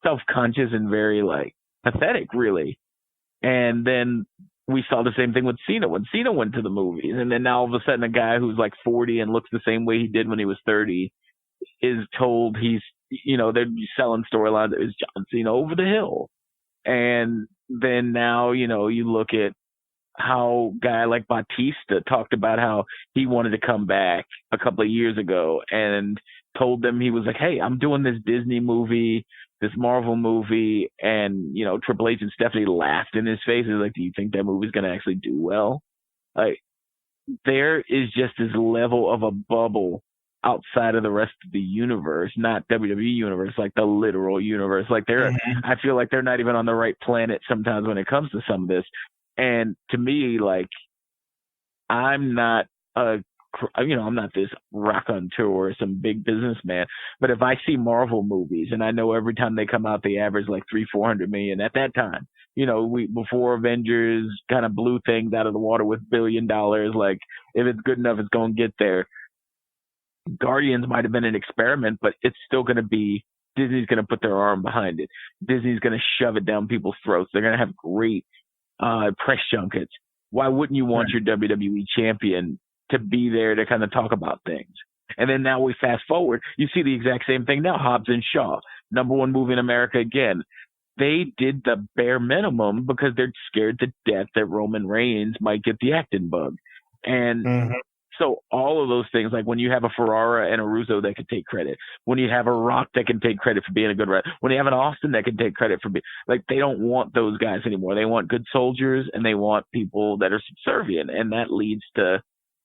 self-conscious and very like pathetic, really. And then we saw the same thing with Cena when Cena went to the movies, and then now all of a sudden a guy who's like 40 and looks the same way he did when he was 30 is told he's, they're selling storylines that is John Cena over the hill. And then now, you look at how a guy like Batista talked about how he wanted to come back a couple of years ago and told them, he was like, hey, I'm doing this Disney movie, this Marvel movie, and Triple H and Stephanie laughed in his face. He's like, do you think that movie's going to actually do well? Like, there is just this level of a bubble outside of the rest of the universe, not WWE universe, like the literal universe. Like, I feel like they're not even on the right planet sometimes when it comes to some of this. And to me, like, I'm not I'm not this raconteur or some big businessman, but if I see Marvel movies and I know every time they come out, they average like 300-400 million at that time, before Avengers kind of blew things out of the water with $1 billion, like, if it's good enough, it's going to get there. Guardians might have been an experiment, but it's still going to be, Disney's going to put their arm behind it. Disney's going to shove it down people's throats. They're going to have great press junkets. Why wouldn't you want your WWE champion to be there to kind of talk about things? And then now we fast forward, you see the exact same thing now. Hobbs and Shaw, #1 movie in America again. They did the bare minimum because they're scared to death that Roman Reigns might get the acting bug. And so all of those things, like when you have a Ferrara and a Russo that can take credit, when you have a Rock that can take credit for being a good wrestler, when you have an Austin that can take credit for being, like, they don't want those guys anymore. They want good soldiers and they want people that are subservient. And that leads to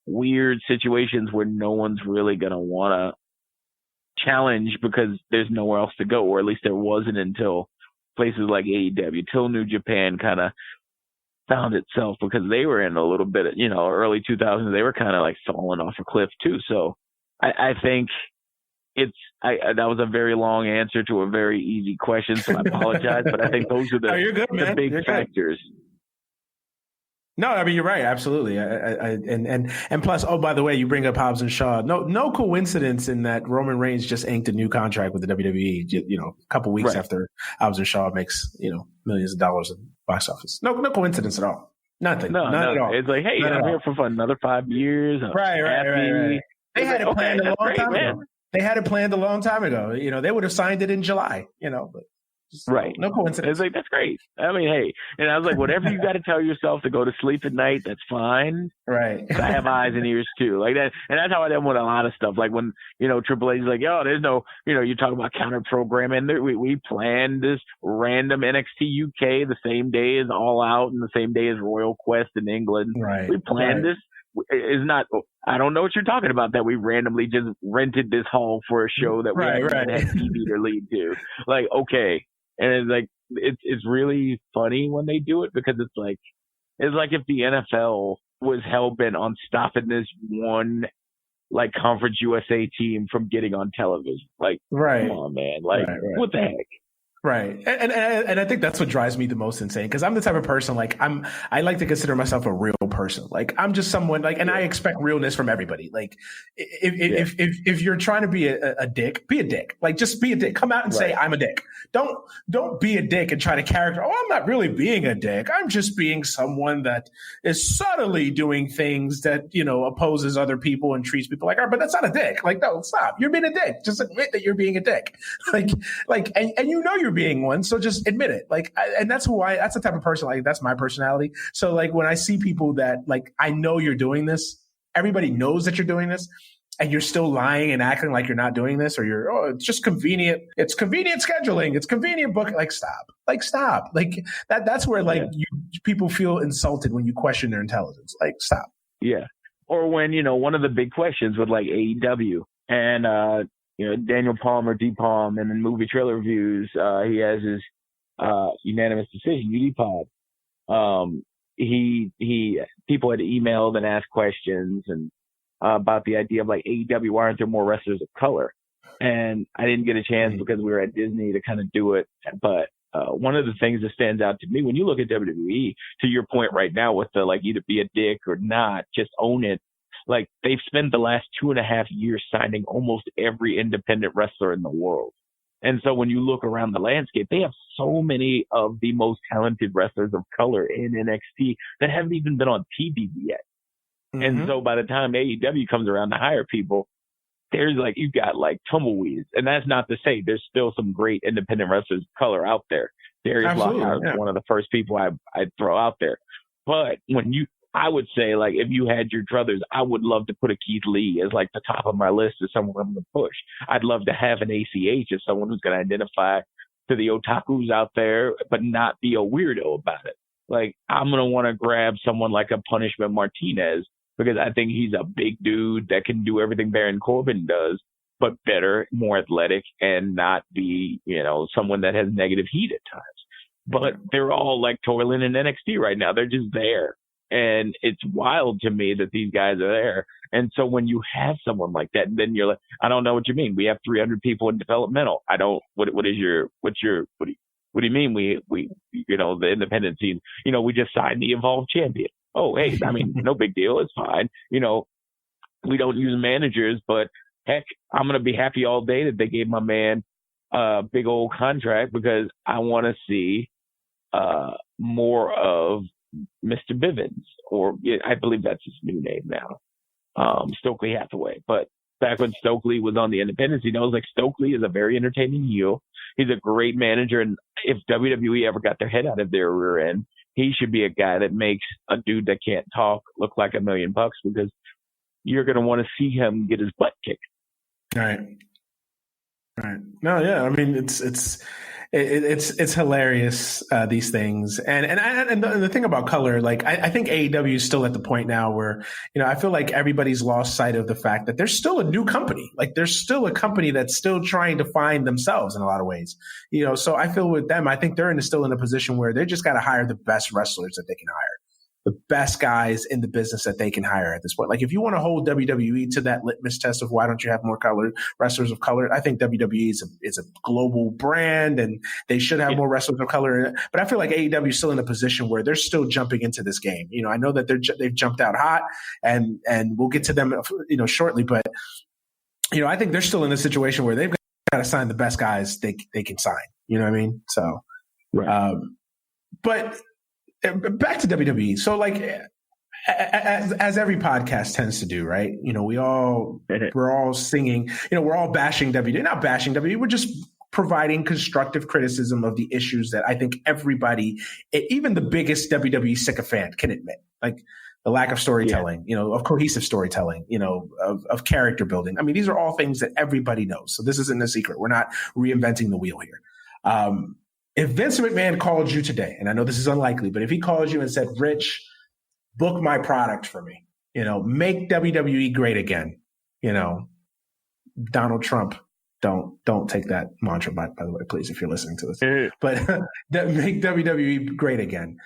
weird situations where no one's really going to want to challenge because there's nowhere else to go, or at least there wasn't until places like AEW, till New Japan kind of found itself, because they were in a little bit of, early 2000s, they were kind of like falling off a cliff too. So I think that was a very long answer to a very easy question, so I apologize, but I think those are the big factors. No, I mean, you're right. Absolutely. And plus, oh, by the way, you bring up Hobbs and Shaw. No coincidence in that Roman Reigns just inked a new contract with the WWE, a couple weeks after Hobbs and Shaw makes, millions of dollars in box office. No coincidence at all. Nothing. None at all. It's like, hey, I'm here for another 5 years. Right. They had it planned a long time ago. They had it planned a long time ago. They would have signed it in July, but. Right. No coincidence. It's like, that's great. I mean, hey, and I was like, whatever you got to tell yourself to go to sleep at night, that's fine. Right. I have eyes and ears too. Like that. And that's how I am with a lot of stuff. Like when, Triple H is like, there's no, you talk about counter programming. We planned this random NXT UK the same day as All Out and the same day as Royal Quest in England. Right. We planned this. Is not, I don't know what you're talking about, that we randomly just rented this hall for a show that we had TV to lead to. Like, okay. And it's like, it's really funny when they do it, because it's like if the NFL was hell-bent on stopping this one, like, Conference USA team from getting on television. Like, come on, man. Like, what the heck? Right. And I think that's what drives me the most insane, because I'm the type of person, like, I like to consider myself a real person. Like, I'm just someone, like, and I expect realness from everybody. Like, if you're trying to be a dick, be a dick. Like, just be a dick. Come out and say, I'm a dick. Don't be a dick and try to character. Oh, I'm not really being a dick. I'm just being someone that is subtly doing things that, opposes other people and treats people like, but that's not a dick. Like, no, stop. You're being a dick. Just admit that you're being a dick. And you're being one, so just admit it. And that's the type of person, like, that's my personality. So, like, when I see people that, like, I know you're doing this, everybody knows that you're doing this, and you're still lying and acting like you're not doing this, or it's just convenient. It's convenient scheduling. It's convenient booking. Like, stop. Like, that's where, like, people feel insulted when you question their intelligence. Like, stop. Yeah. Or when, one of the big questions with, like, AEW and, Daniel Palmer, D-Palm, and in movie trailer reviews, he has his unanimous decision, UDPod. People had emailed and asked questions and about the idea of, like, AEW, why aren't there more wrestlers of color? And I didn't get a chance because we were at Disney to kind of do it. But one of the things that stands out to me when you look at WWE, to your point right now with the, like, either be a dick or not, just own it. Like, they've spent the last 2.5 years signing almost every independent wrestler in the world. And so when you look around the landscape, they have so many of the most talented wrestlers of color in NXT that haven't even been on TV yet. Mm-hmm. And so by the time AEW comes around to hire people, there's, like, you've got, like, tumbleweeds. And that's not to say there's still some great independent wrestlers of color out there. Darius Lockhart is one of the first people I'd throw out there. But I would say, like, if you had your druthers, I would love to put a Keith Lee as, like, the top of my list as someone I'm going to push. I'd love to have an ACH as someone who's going to identify to the otakus out there, but not be a weirdo about it. Like, I'm going to want to grab someone like a Punishment Martinez, because I think he's a big dude that can do everything Baron Corbin does, but better, more athletic, and not be, someone that has negative heat at times. But they're all, like, toiling in NXT right now. They're just there. And it's wild to me that these guys are there. And so when you have someone like that, then you're like, I don't know what you mean. We have 300 people in developmental. What do you mean? We the independent scene, we just signed the Evolve champion. Oh, hey, I mean, no big deal. It's fine. We don't use managers, but heck, I'm going to be happy all day that they gave my man a big old contract, because I want to see more of Mr. Bivens, or I believe that's his new name now, Stokely Hathaway. But back when Stokely was on the independents, he knows, like, Stokely is a very entertaining heel. He's a great manager, and if WWE ever got their head out of their rear end, he should be a guy that makes a dude that can't talk look like $1 million, because you're going to want to see him get his butt kicked. Right. No, yeah. I mean, it's hilarious, these things. And the thing about color, like, I think AEW is still at the point now where, I feel like everybody's lost sight of the fact that there's still a new company. Like, there's still a company that's still trying to find themselves in a lot of ways. So I feel with them, I think they're still in a position where they just got to hire the best wrestlers that they can hire. The best guys in the business that they can hire at this point. Like, if you want to hold WWE to that litmus test of why don't you have more wrestlers of color, I think WWE is a global brand, and they should have more wrestlers of color. But I feel like AEW is still in a position where they're still jumping into this game. I know that they've jumped out hot, and we'll get to them, shortly. But I think they're still in a situation where they've got to sign the best guys they can sign. You know what I mean? So, right. But back to WWE. So, like, as every podcast tends to do, right? We're all singing, we're all bashing WWE, not bashing WWE. We're just providing constructive criticism of the issues that I think everybody, even the biggest WWE sycophant, can admit. Like, the lack of storytelling, of cohesive storytelling, of character building. I mean, these are all things that everybody knows. So this isn't a secret. We're not reinventing the wheel here. If Vince McMahon called you today, and I know this is unlikely, but if he called you and said, Rich, book my product for me, make WWE great again, Donald Trump, don't take that mantra, by the way, please, if you're listening to this, but make WWE great again.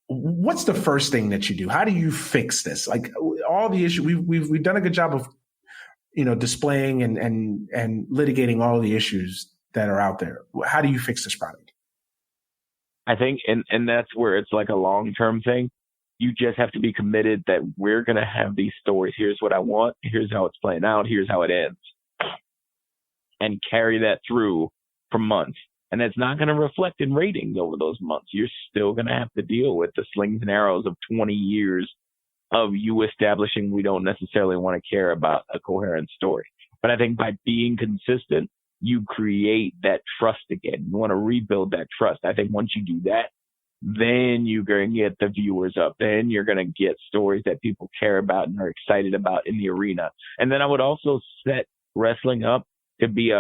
What's the first thing that you do? How do you fix this? Like, all the issues, we've done a good job of, displaying and litigating all the issues that are out there? How do you fix this product? I think, and that's where it's like a long-term thing. You just have to be committed that we're going to have these stories. Here's what I want. Here's how it's playing out. Here's how it ends. And carry that through for months. And it's not going to reflect in ratings over those months. You're still going to have to deal with the slings and arrows of 20 years of you establishing we don't necessarily want to care about a coherent story. But I think by being consistent, you create that trust again. You want to rebuild that trust. I think once you do that, then you're going to get the viewers up. Then you're going to get stories that people care about and are excited about in the arena. And then I would also set wrestling up to be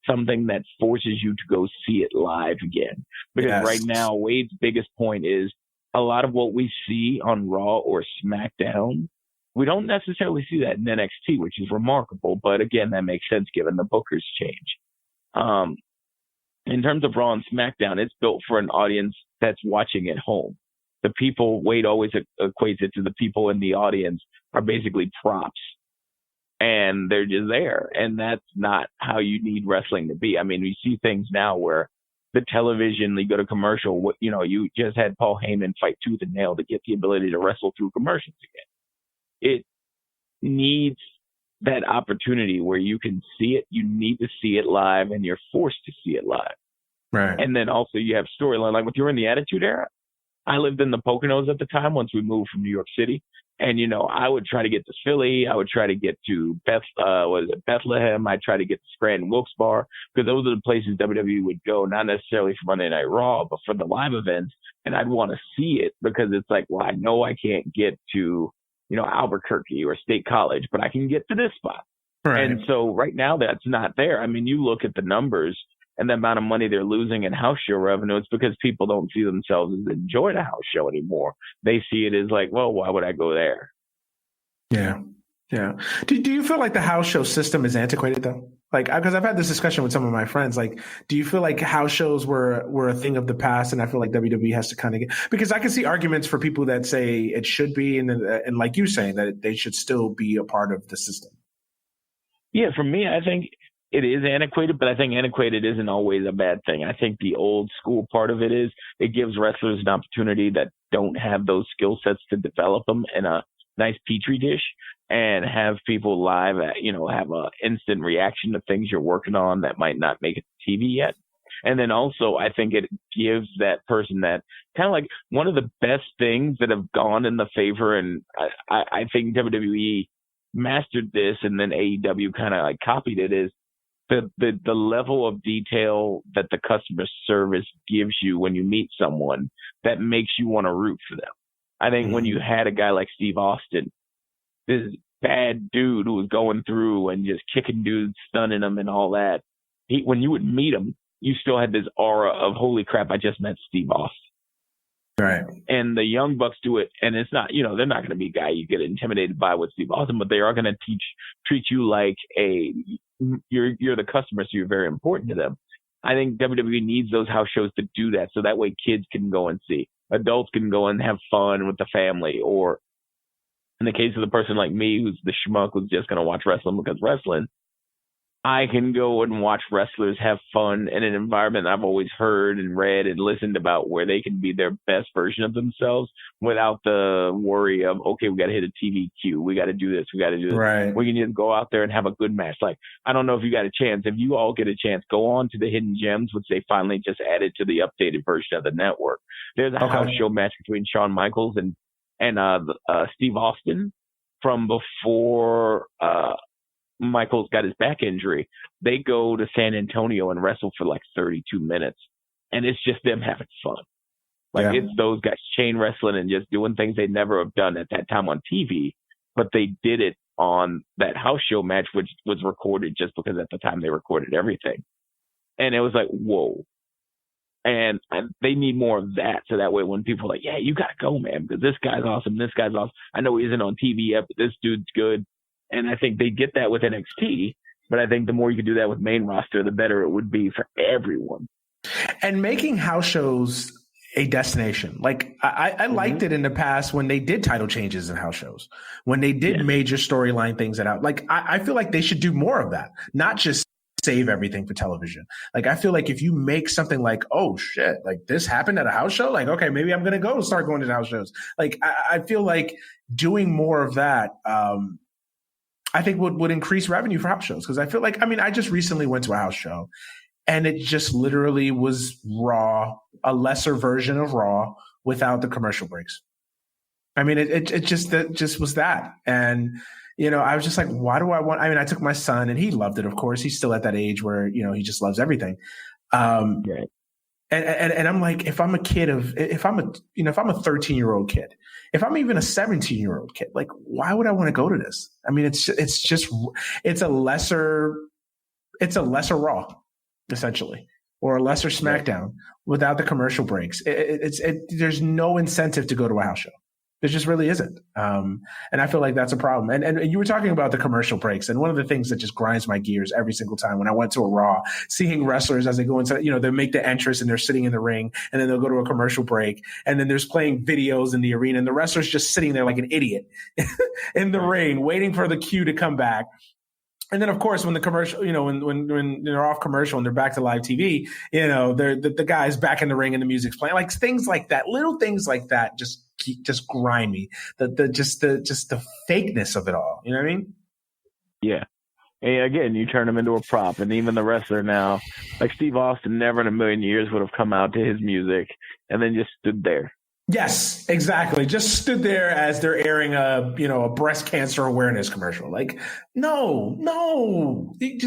something that forces you to go see it live again. Because right now, Wade's biggest point is a lot of what we see on Raw or SmackDown, we don't necessarily see that in NXT, which is remarkable. But again, that makes sense given the bookers change. In terms of Raw and SmackDown, it's built for an audience that's watching at home. The people, Wade always equates it to the people in the audience are basically props. And they're just there. And that's not how you need wrestling to be. I mean, we see things now where the television, you go to commercial, you just had Paul Heyman fight tooth and nail to get the ability to wrestle through commercials again. It needs that opportunity where you can see it. You need to see it live and you're forced to see it live. Right. And then also you have storyline. Like when you were in the Attitude Era, I lived in the Poconos at the time once we moved from New York City. And, I would try to get to Philly. I would try to get to Bethlehem. I'd try to get to Scranton Wilkes-Barre because those are the places WWE would go, not necessarily for Monday Night Raw, but for the live events. And I'd want to see it because it's like, well, I know I can't get to, Albuquerque or State College, but I can get to this spot. Right. And so right now that's not there. I mean, you look at the numbers and the amount of money they're losing in house show revenue, it's because people don't see themselves as enjoying a house show anymore. They see it as like, well, why would I go there? Yeah. Yeah. Do you feel like the house show system is antiquated though? Like, because I've had this discussion with some of my friends. Like, do you feel like house shows were a thing of the past? And I feel like WWE has to kind of because I can see arguments for people that say it should be. And like you saying that they should still be a part of the system. Yeah. For me, I think it is antiquated, but I think antiquated isn't always a bad thing. I think the old school part of it is it gives wrestlers an opportunity that don't have those skill sets to develop them in a nice petri dish and have people live, have a instant reaction to things you're working on that might not make it to TV yet. And then also I think it gives that person that kind of like one of the best things that have gone in the favor. And I think WWE mastered this and then AEW kind of like copied it is the level of detail that the customer service gives you when you meet someone that makes you want to root for them. I think when you had a guy like Steve Austin, this bad dude who was going through and just kicking dudes, stunning them and all that, when you would meet him, you still had this aura of, holy crap, I just met Steve Austin. Right. And the Young Bucks do it, and it's not, they're not going to be a guy you get intimidated by with Steve Austin, but they are going to treat you like you're the customer, so you're very important to them. I think WWE needs those house shows to do that, so that way kids can go and see. Adults can go and have fun with the family, or in the case of the person like me who's the schmuck who's just going to watch wrestling because wrestling, I can go and watch wrestlers have fun in an environment I've always heard and read and listened about where they can be their best version of themselves without the worry of, okay, we got to hit a TV cue. We got to do this. We got to do this. Right. We can just go out there and have a good match. Like, I don't know if you got a chance. If you all get a chance, go on to the Hidden Gems, which they finally just added to the updated version of the network. There's a house show match between Shawn Michaels and Steve Austin from before Michaels got his back injury. They go to San Antonio and wrestle for like 32 minutes. And it's just them having fun. Like it's those guys chain wrestling and just doing things they never have done at that time on TV, but they did it on that house show match, which was recorded just because at the time they recorded everything. And it was like, whoa. And they need more of that. So that way when people are like, yeah, you got to go, man, because this guy's awesome. This guy's awesome. I know he isn't on TV yet, but this dude's good. And I think they get that with NXT, but I think the more you can do that with main roster, the better it would be for everyone. And making house shows a destination. Like I liked it in the past when they did title changes in house shows, when they did major storyline things that out. Like I feel like they should do more of that, not just save everything for television. Like, I feel like if you make something like, oh shit, like this happened at a house show, like, okay, maybe I'm going to start going to house shows. Like, I feel like doing more of that, I think would increase revenue for house shows. Cause I feel like, I mean, I just recently went to a house show and it just literally was Raw, a lesser version of Raw without the commercial breaks. I mean, it just was that. And, you know, I was just like, why do I want, I mean, I took my son and he loved it. Of course, he's still at that age where, you know, he just loves everything. And I'm like, if I'm a 13-year-old kid, if I'm even a 17-year-old kid, like, why would I want to go to this? I mean, it's a lesser Raw, essentially, or a lesser SmackDown without the commercial breaks. There's no incentive to go to a house show. There just really isn't. And I feel like that's a problem. And you were talking about the commercial breaks. And one of the things that just grinds my gears every single time when I went to a Raw, seeing wrestlers as they go into, you know, they make the entrance and they're sitting in the ring and then they'll go to a commercial break. And then there's playing videos in the arena and the wrestler's just sitting there like an idiot in the ring, waiting for the cue to come back. And then, of course, when the commercial, you know, when they're off commercial and they're back to live TV, you know, the guy's back in the ring and the music's playing, like things like that, little things like that, just grind me. The fakeness of it all. You know what I mean? Yeah. And again, you turn him into a prop, and even the wrestler now, like Steve Austin, never in a million years would have come out to his music and then just stood there. Yes, exactly. Just stood there as they're airing a breast cancer awareness commercial. Like, no, I know. It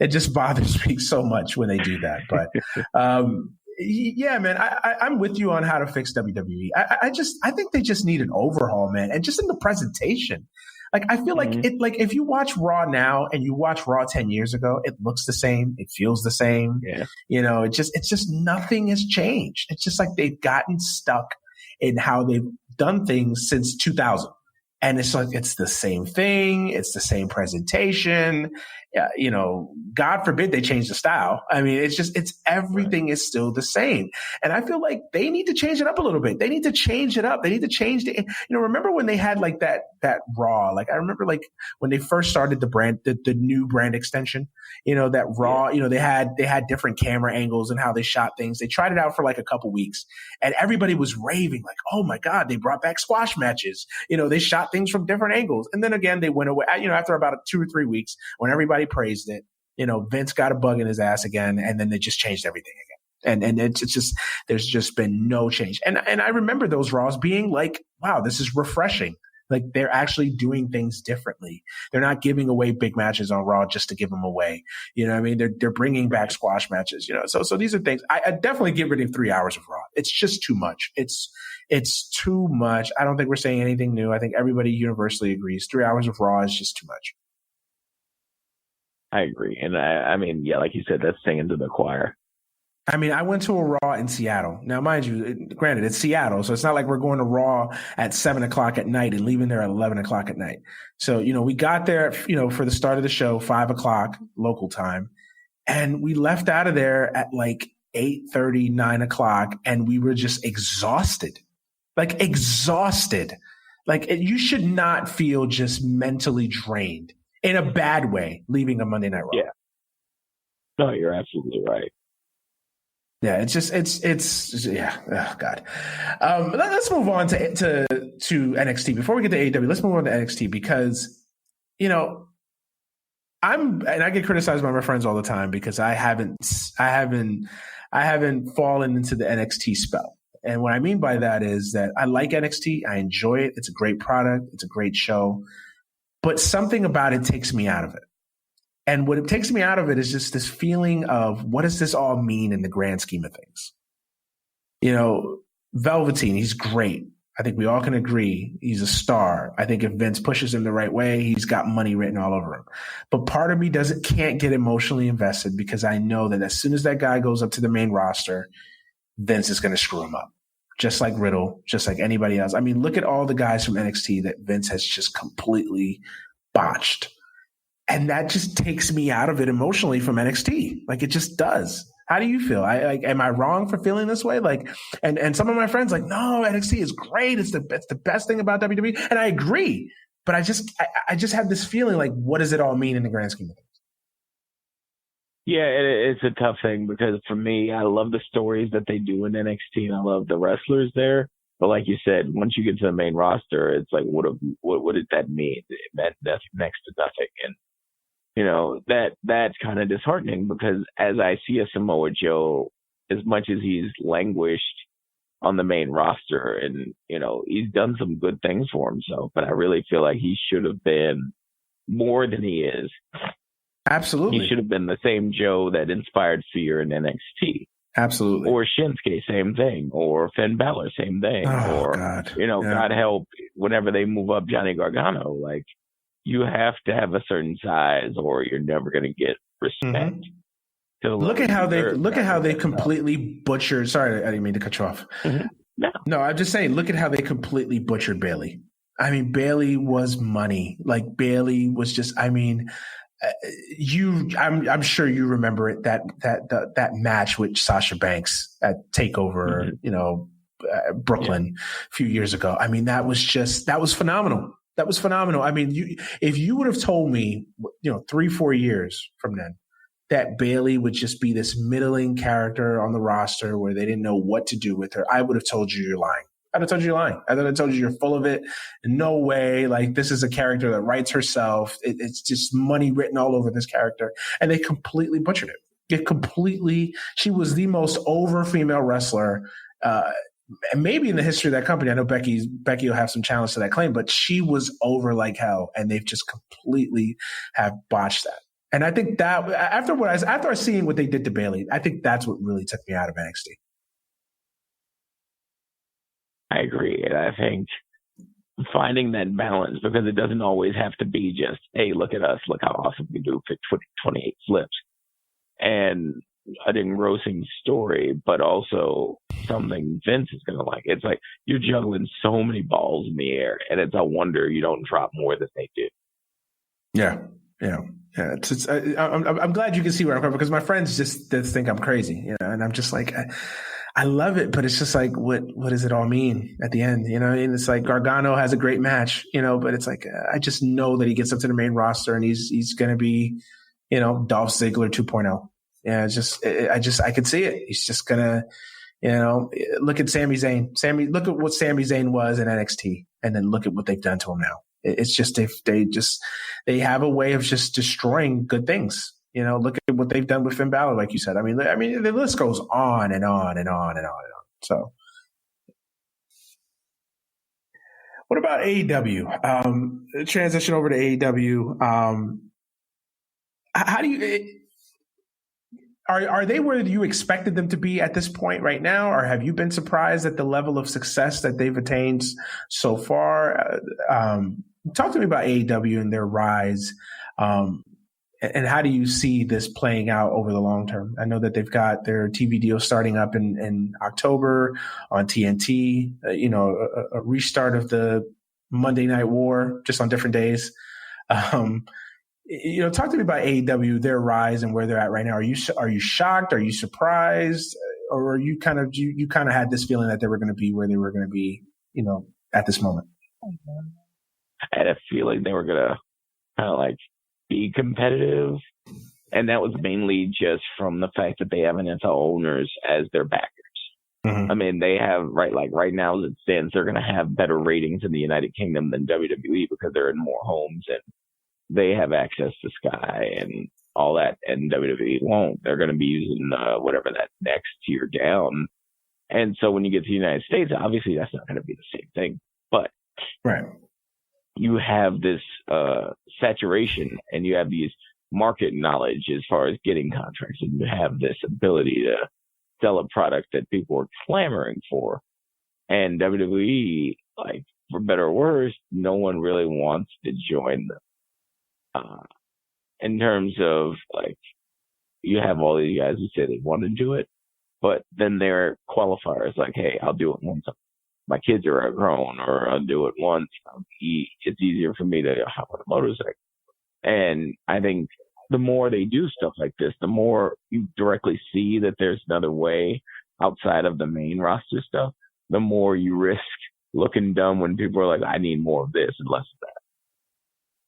just bothers me so much when they do that. But, yeah, man, I'm with you on how to fix WWE. I think they just need an overhaul, man. And just in the presentation. Like, I feel like if you watch Raw now and you watch Raw 10 years ago, it looks the same. It feels the same. Yeah. You know, it's just nothing has changed. It's just like they've gotten stuck in how they've done things since 2000. And it's like, it's the same thing. It's the same presentation. You know, God forbid they change the style. I mean, everything is still the same. And I feel like they need to change it up a little bit. They need to change it up. They need to change you know, remember when they had like that Raw, like I remember like when they first started the brand, the new brand extension, you know, that Raw, you know, they had different camera angles and how they shot things. They tried it out for like a couple weeks and everybody was raving like, oh my God, they brought back squash matches. You know, they shot things from different angles. And then again, they went away, you know, after about 2 or 3 weeks when everybody praised it, you know, Vince got a bug in his ass again, and then they just changed everything again. And it's just, there's just been no change. And I remember those Raws being like, wow, this is refreshing. Like they're actually doing things differently. They're not giving away big matches on Raw just to give them away. You know what I mean? They're bringing back squash matches, you know? So these are things I definitely get rid of 3 hours of Raw. It's just too much. It's too much. I don't think we're saying anything new. I think everybody universally agrees 3 hours of Raw is just too much. I agree. And I mean, yeah, like you said, that's singing to the choir. I mean, I went to a Raw in Seattle. Now, mind you, granted, it's Seattle, so it's not like we're going to Raw at 7 o'clock at night and leaving there at 11 o'clock at night. So, you know, we got there, you know, for the start of the show, 5 o'clock local time, and we left out of there at like 8:30, 9 o'clock, and we were just exhausted. Like, you should not feel just mentally drained in a bad way leaving a Monday Night Raw. Yeah. No, you're absolutely right. Yeah, yeah. Oh God. Let's move on to NXT. Before we get to AEW, let's move on to NXT because, you know, I get criticized by my friends all the time because I haven't fallen into the NXT spell. And what I mean by that is that I like NXT. I enjoy it. It's a great product. It's a great show. But something about it takes me out of it. And what it takes me out of it is just this feeling of what does this all mean in the grand scheme of things? You know, Velveteen, he's great. I think we all can agree he's a star. I think if Vince pushes him the right way, he's got money written all over him. But part of me can't get emotionally invested because I know that as soon as that guy goes up to the main roster, Vince is going to screw him up. Just like Riddle, just like anybody else. I mean, look at all the guys from NXT that Vince has just completely botched. And that just takes me out of it emotionally from NXT. Like it just does. How do you feel? Am I wrong for feeling this way? Like, and some of my friends like, no, NXT is great. It's the best thing about WWE. And I agree. But I just have this feeling like, what does it all mean in the grand scheme of things? Yeah, it's a tough thing because for me, I love the stories that they do in NXT and I love the wrestlers there. But like you said, once you get to the main roster, it's like, what did that mean? It meant next to nothing. And, you know, that's kind of disheartening because as I see a Samoa Joe, as much as he's languished on the main roster and, you know, he's done some good things for himself, but I really feel like he should have been more than he is. Absolutely. He should have been the same Joe that inspired Fear in NXT. Absolutely. Or Shinsuke, same thing. Or Finn Balor, same thing. Oh, or, God. You know, God help, whenever they move up Johnny Gargano, like, you have to have a certain size or you're never going to get respect. Look at how they completely butchered. Sorry, I didn't mean to cut you off. No, I'm just saying, look at how they completely butchered Bayley. I mean, Bayley was money. Like, Bayley was just, I mean, I'm sure you remember it, that match with Sasha Banks at TakeOver, you know, Brooklyn a few years ago. I mean, that was phenomenal. That was phenomenal. I mean, if you would have told me, you know, 3-4 years from then, that Bayley would just be this middling character on the roster where they didn't know what to do with her, I would have told you you're lying. I'd have told you you're lying. I would have told you you're full of it. No way. Like, this is a character that writes herself. It's just money written all over this character. And they completely butchered it. She was the most over female wrestler, and maybe in the history of that company. I know Becky will have some challenge to that claim, but she was over like hell, and they've just completely have botched that. And I think that after seeing what they did to Bayley, I think that's what really took me out of NXT. I agree. And I think finding that balance, because it doesn't always have to be just, hey, look at us, look how awesome we do for 28 flips. And an engrossing story, but also something Vince is going to like. It's like you're juggling so many balls in the air, and it's a wonder you don't drop more than they do. Yeah. I'm glad you can see where I'm coming from, because my friends just think I'm crazy, you know, and I'm just like, I love it, but it's just like, what does it all mean at the end? You know, and it's like Gargano has a great match, you know, but it's like, I just know that he gets up to the main roster and he's going to be, you know, Dolph Ziggler 2.0. Yeah, I could see it. He's just going to, you know, look at Sami Zayn. Look at what Sami Zayn was in NXT, and then look at what they've done to him now. It's just, they have a way of just destroying good things. You know, look at what they've done with Finn Balor, like you said. I mean, the list goes on and on and on and on and on. So, what about AEW? Transition over to AEW. How do you? Are they where you expected them to be at this point right now, or have you been surprised at the level of success that they've attained so far? Talk to me about AEW and their rise. And how do you see this playing out over the long term? I know that they've got their TV deal starting up in October on TNT, you know, a restart of the Monday Night War just on different days. You know, talk to me about AEW, their rise and where they're at right now. Are you shocked? Are you surprised? Or are you kind of had this feeling that they were going to be where they were going to be, you know, at this moment? I had a feeling they were going to kind of like be competitive, and that was mainly just from the fact that they have NFL owners as their backers. I mean, they have right now as it stands, they're going to have better ratings in the United Kingdom than WWE because they're in more homes and they have access to Sky and all that, and WWE won't. They're going to be using whatever that next tier down. And so when you get to the United States, obviously that's not going to be the same thing, but right. You have this saturation and you have these market knowledge as far as getting contracts, and you have this ability to sell a product that people are clamoring for. And WWE, like, for better or worse, no one really wants to join them. In terms of, like, you have all these guys who say they want to do it, but then their qualifiers like, hey, I'll do it once my kids are grown, or I'll do it once. It's easier for me to hop on a motorcycle. And I think the more they do stuff like this, the more you directly see that there's another way outside of the main roster stuff, the more you risk looking dumb when people are like, I need more of this and less of that.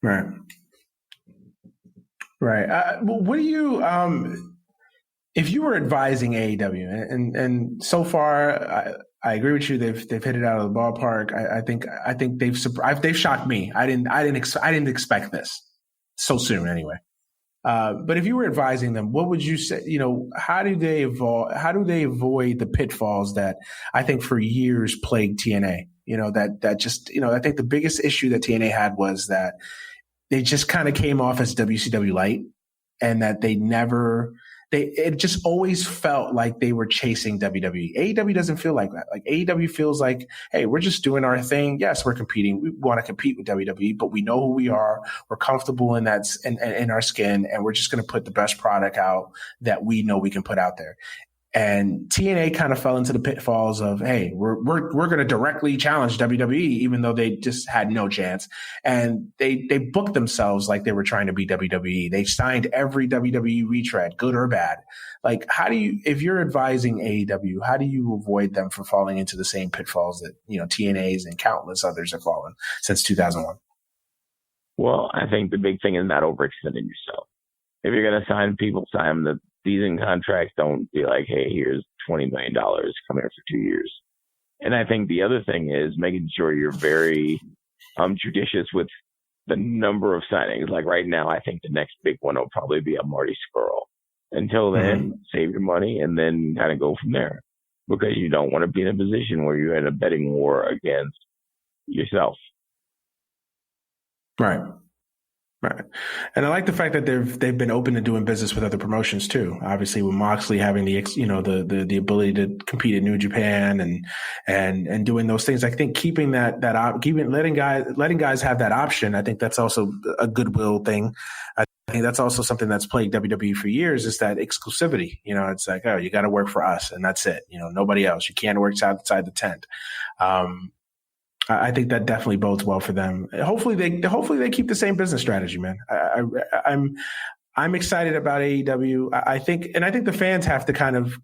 Right. Right. What do you, if you were advising AEW, and so far, I agree with you. They've hit it out of the ballpark. I think they've shocked me. I didn't expect this so soon anyway. But if you were advising them, what would you say? How do they evolve? How do they avoid the pitfalls that I think for years plagued TNA? That just I think the biggest issue that TNA had was that they just kind of came off as WCW light, and that it just always felt like they were chasing WWE. AEW doesn't feel like that. Like AEW feels like, hey, we're just doing our thing. Yes, we're competing. We want to compete with WWE, but we know who we are. We're comfortable in that, in our skin, and we're just going to put the best product out that we know we can put out there. And TNA kind of fell into the pitfalls of, hey, we're going to directly challenge WWE, even though they just had no chance. And they booked themselves like they were trying to be WWE. They signed every WWE retread, good or bad. Like, if you're advising AEW, how do you avoid them from falling into the same pitfalls that, TNAs and countless others have fallen since 2001? Well, I think the big thing is not overextending yourself. If you're going to sign people, sign them. Season contracts. Don't be like, hey, here's $20 million, come here for 2 years. And I think the other thing is making sure you're very judicious with the number of signings. Like right now, I think the next big one will probably be a Marty Scurll. Until then, save your money and then kind of go from there, because you don't want to be in a position where you're in a betting war against yourself. Right. Right. And I like the fact that they've been open to doing business with other promotions too. Obviously with Moxley having the ability to compete in New Japan and doing those things. I think keeping letting guys have that option. I think that's also a goodwill thing. I think that's also something that's plagued WWE for years, is that exclusivity. It's like, oh, you got to work for us and that's it. Nobody else. You can't work outside the tent. I think that definitely bodes well for them. Hopefully they keep the same business strategy, man. I'm excited about AEW. I think the fans have to kind of,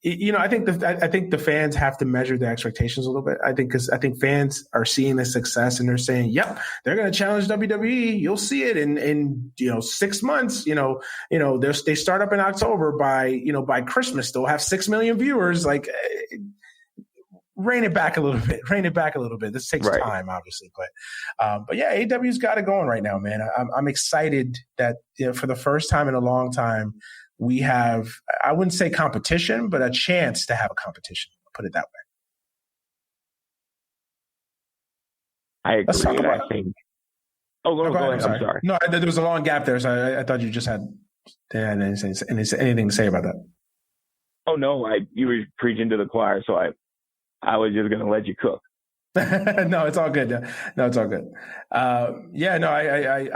I think the fans have to measure their expectations a little bit. I think fans are seeing the success and they're saying, yep, they're going to challenge WWE. You'll see it in 6 months. They start up in October. By Christmas they'll have 6 million viewers. Like, rein it back a little bit. This takes time, obviously, but yeah, AEW's got it going right now, man. I'm excited that for the first time in a long time, we have, I wouldn't say competition, but a chance to have a competition. I'll put it that way. I agree. Let's talk about I think. Oh, go ahead. I'm sorry. No, there was a long gap there, so I thought you just had anything to say about that. Oh no, you were preaching to the choir, so I was just going to let you cook. No, it's all good. No, it's all good. I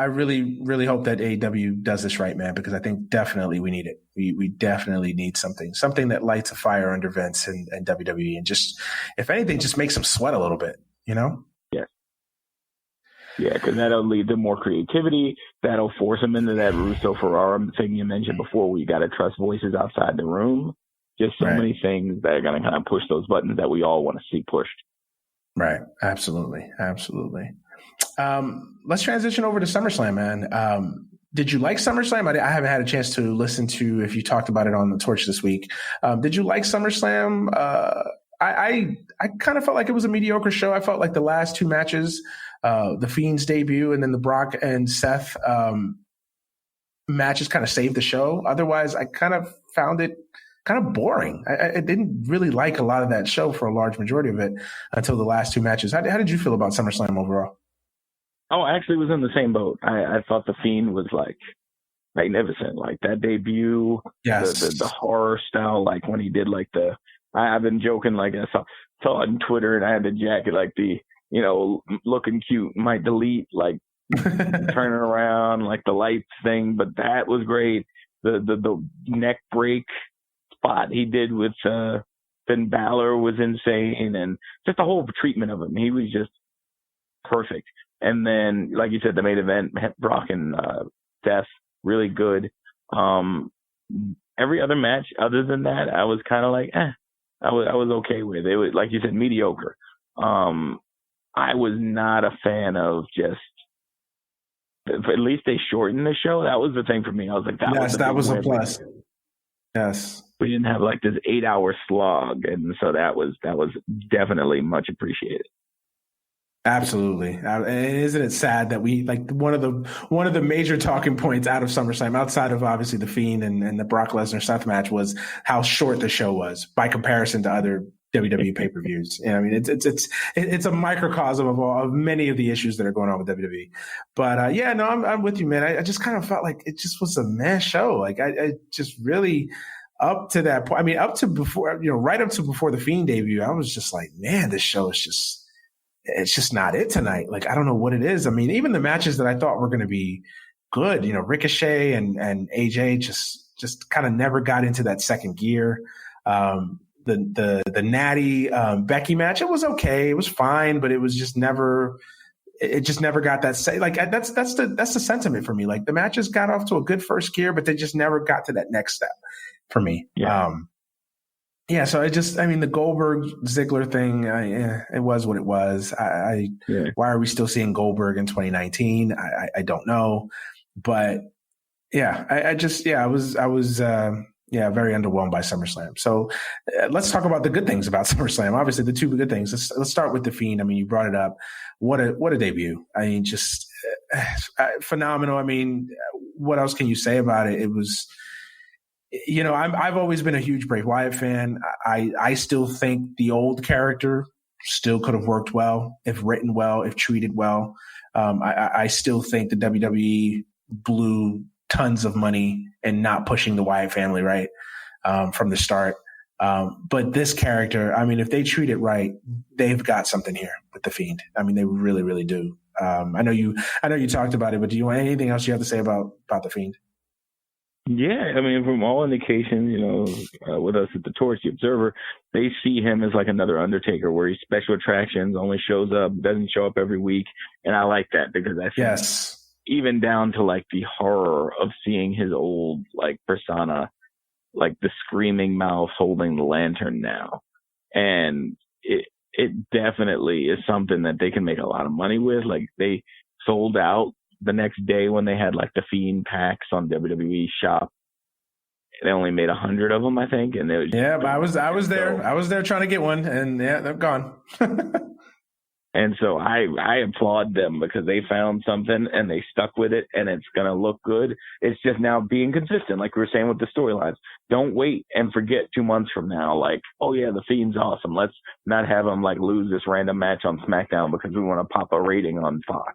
really, really hope that AEW does this right, man, because I think definitely we need it. We definitely need something that lights a fire under Vince and WWE, and just, if anything, just makes them sweat a little bit, Yeah. Yeah, because that'll lead to more creativity. That'll force them into that Russo Ferrara thing you mentioned before, where you got to trust voices outside the room. Just so many things that are going to kind of push those buttons that we all want to see pushed. Right. Absolutely. Let's transition over to SummerSlam, man. Did you like SummerSlam? I haven't had a chance to listen to if you talked about it on the Torch this week. Did you like SummerSlam? I kind of felt like it was a mediocre show. I felt like the last 2 matches, the Fiend's debut and then the Brock and Seth matches kind of saved the show. Otherwise, I kind of found it kind of boring. I didn't really like a lot of that show for a large majority of it until the last 2 matches. How did you feel about SummerSlam overall? Oh, I actually was in the same boat. I thought the Fiend was like magnificent. Like that debut, the horror style, like when he did like I've been joking, like I saw it on Twitter and I had the jacket, like the, looking cute, might delete, like turning around, like the lights thing, but that was great. The neck break spot he did with Finn Balor was insane, and just the whole treatment of him, he was just perfect. And then, like you said, the main event, Brock and Seth, really good. Every other match other than that, I was kind of like, I was okay with. It was, like you said, mediocre. I was not a fan of just at least they shortened the show. That was the thing for me. I was like, that was a plus. Yes. We didn't have like this 8-hour slog, and so that was definitely much appreciated. Absolutely. And isn't it sad that we like one of the major talking points out of SummerSlam, outside of obviously the Fiend and the Brock Lesnar Seth match, was how short the show was by comparison to other WWE pay-per-views. I mean, it's a microcosm of many of the issues that are going on with WWE. But I'm with you, man. I just kind of felt like it just was a meh show. Like I just really, up to that point. I mean, up to before, right up to before the Fiend debut, I was just like, man, this show is it's just not it tonight. Like, I don't know what it is. I mean, even the matches that I thought were going to be good, Ricochet and AJ just kind of never got into that second gear. The Natty Becky match, it was okay, it was fine, but it was just never. It just never got that say. Like that's the sentiment for me. Like the matches got off to a good first gear, but they just never got to that next step for me. Yeah. So the Goldberg Ziggler thing, it was what it was. Why are we still seeing Goldberg in 2019? I don't know, but I was very underwhelmed by SummerSlam. So let's talk about the good things about SummerSlam. Obviously, the two good things. Let's start with the Fiend. I mean, you brought it up. What a debut! I mean, just phenomenal. I mean, what else can you say about it? It was. I've always been a huge Bray Wyatt fan. I still think the old character still could have worked well if written well, if treated well. I still think the WWE blew tons of money and not pushing the Wyatt family right from the start. But this character, I mean, if they treat it right, they've got something here with the Fiend. I mean, they really, really do. I know you talked about it, but do you want anything else you have to say about the Fiend? Yeah, I mean, from all indications, with us at the Torch, the Observer, they see him as like another Undertaker, where he's special attractions, only shows up, doesn't show up every week, and I like that because I think even down to like the horror of seeing his old like persona, like the screaming mouth holding the lantern now, and it definitely is something that they can make a lot of money with. Like they sold out the next day when they had like the Fiend packs on WWE Shop. They only made 100 of them, I think, and they was but I was there. I was there trying to get one, and they're gone. And so I applaud them because they found something and they stuck with it, and it's gonna look good. It's just now being consistent, like we were saying with the storylines. Don't wait and forget 2 months from now, like, oh yeah, the Fiend's awesome. Let's not have him like lose this random match on SmackDown because we want to pop a rating on Fox.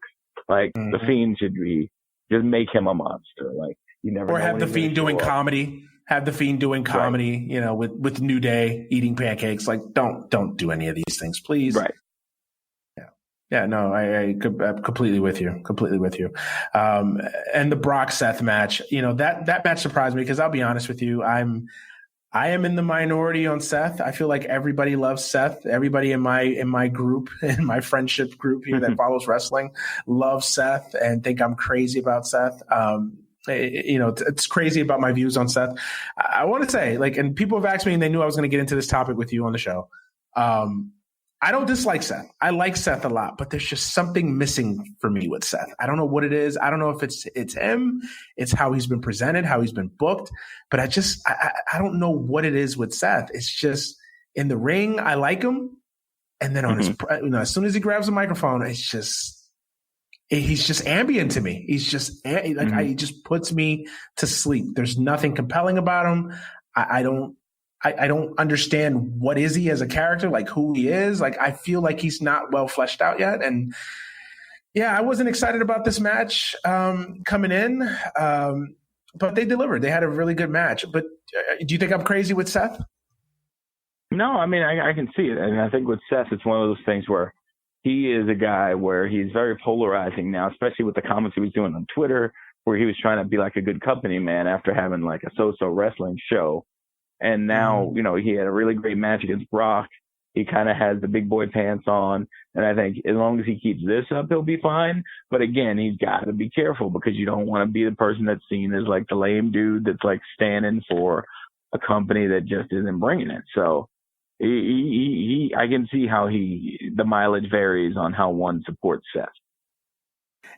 Like the Fiend should be, just make him a monster. Like you never. Or have the Fiend doing comedy. Have the Fiend doing comedy. Right. With New Day eating pancakes. Like don't do any of these things, please. Right. Yeah. No, I'm completely with you. Completely with you. And the Brock Seth match. That match surprised me because I'll be honest with you. I am in the minority on Seth. I feel like everybody loves Seth. Everybody in my group, in my friendship group here that follows wrestling, loves Seth and think I'm crazy about Seth. It's crazy about my views on Seth. I want to say, and people have asked me and they knew I was going to get into this topic with you on the show. I don't dislike Seth. I like Seth a lot, but there's just something missing for me with Seth. I don't know what it is. I don't know if it's him. It's how he's been presented, how he's been booked. But I don't know what it is with Seth. It's just in the ring, I like him. And then on his, as soon as he grabs the microphone, he's just ambient to me. He's just he just puts me to sleep. There's nothing compelling about him. I don't understand what is he as a character, like who he is. Like I feel like he's not well fleshed out yet. And I wasn't excited about this match coming in, but they delivered. They had a really good match. But do you think I'm crazy with Seth? No, I mean, I can see it. And I think with Seth, it's one of those things where he is a guy where he's very polarizing now, especially with the comments he was doing on Twitter, where he was trying to be like a good company man after having like a so-so wrestling show. And now, he had a really great match against Brock. He kind of has the big boy pants on. And I think as long as he keeps this up, he'll be fine. But again, he's got to be careful because you don't want to be the person that's seen as like the lame dude that's like standing for a company that just isn't bringing it. So I can see how the mileage varies on how one supports Seth.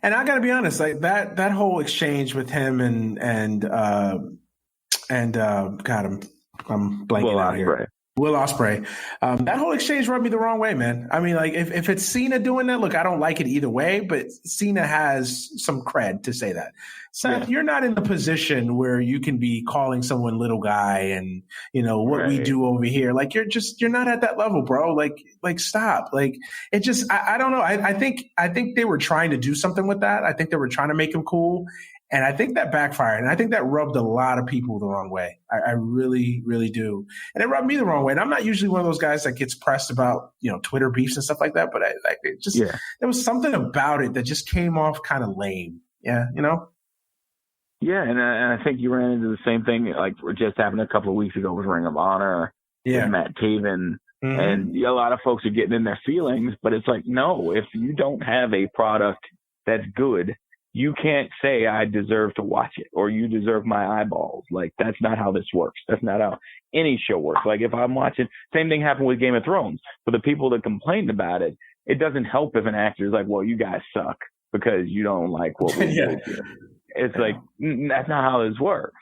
And I got to be honest, like that whole exchange with him and God, I'm blanking out here. Will Ospreay. That whole exchange rubbed me the wrong way, man. I mean, like if it's Cena doing that, look, I don't like it either way, but Cena has some cred to say that. Seth, you're not in the position where you can be calling someone little guy and, you know, what we do over here. Like you're not at that level, bro. Like stop. Like it just, I don't know. I think they were trying to do something with that. I think they were trying to make him cool. And I think that backfired. And I think that rubbed a lot of people the wrong way. I really, really do. And it rubbed me the wrong way. And I'm not usually one of those guys that gets pressed about, you know, Twitter beefs and stuff like that. But there was something about it that just came off kind of lame. Yeah, you know? Yeah, and I think you ran into the same thing like just happened a couple of weeks ago with Ring of Honor with Matt Taven. Mm-hmm. And a lot of folks are getting in their feelings. But it's like, no, if you don't have a product that's good, you can't say I deserve to watch it or you deserve my eyeballs. Like, that's not how this works. That's not how any show works. Like, if I'm watching, same thing happened with Game of Thrones. For the people that complained about it, it doesn't help if an actor is like, well, you guys suck because you don't like what we do here. It's like, that's not how this works.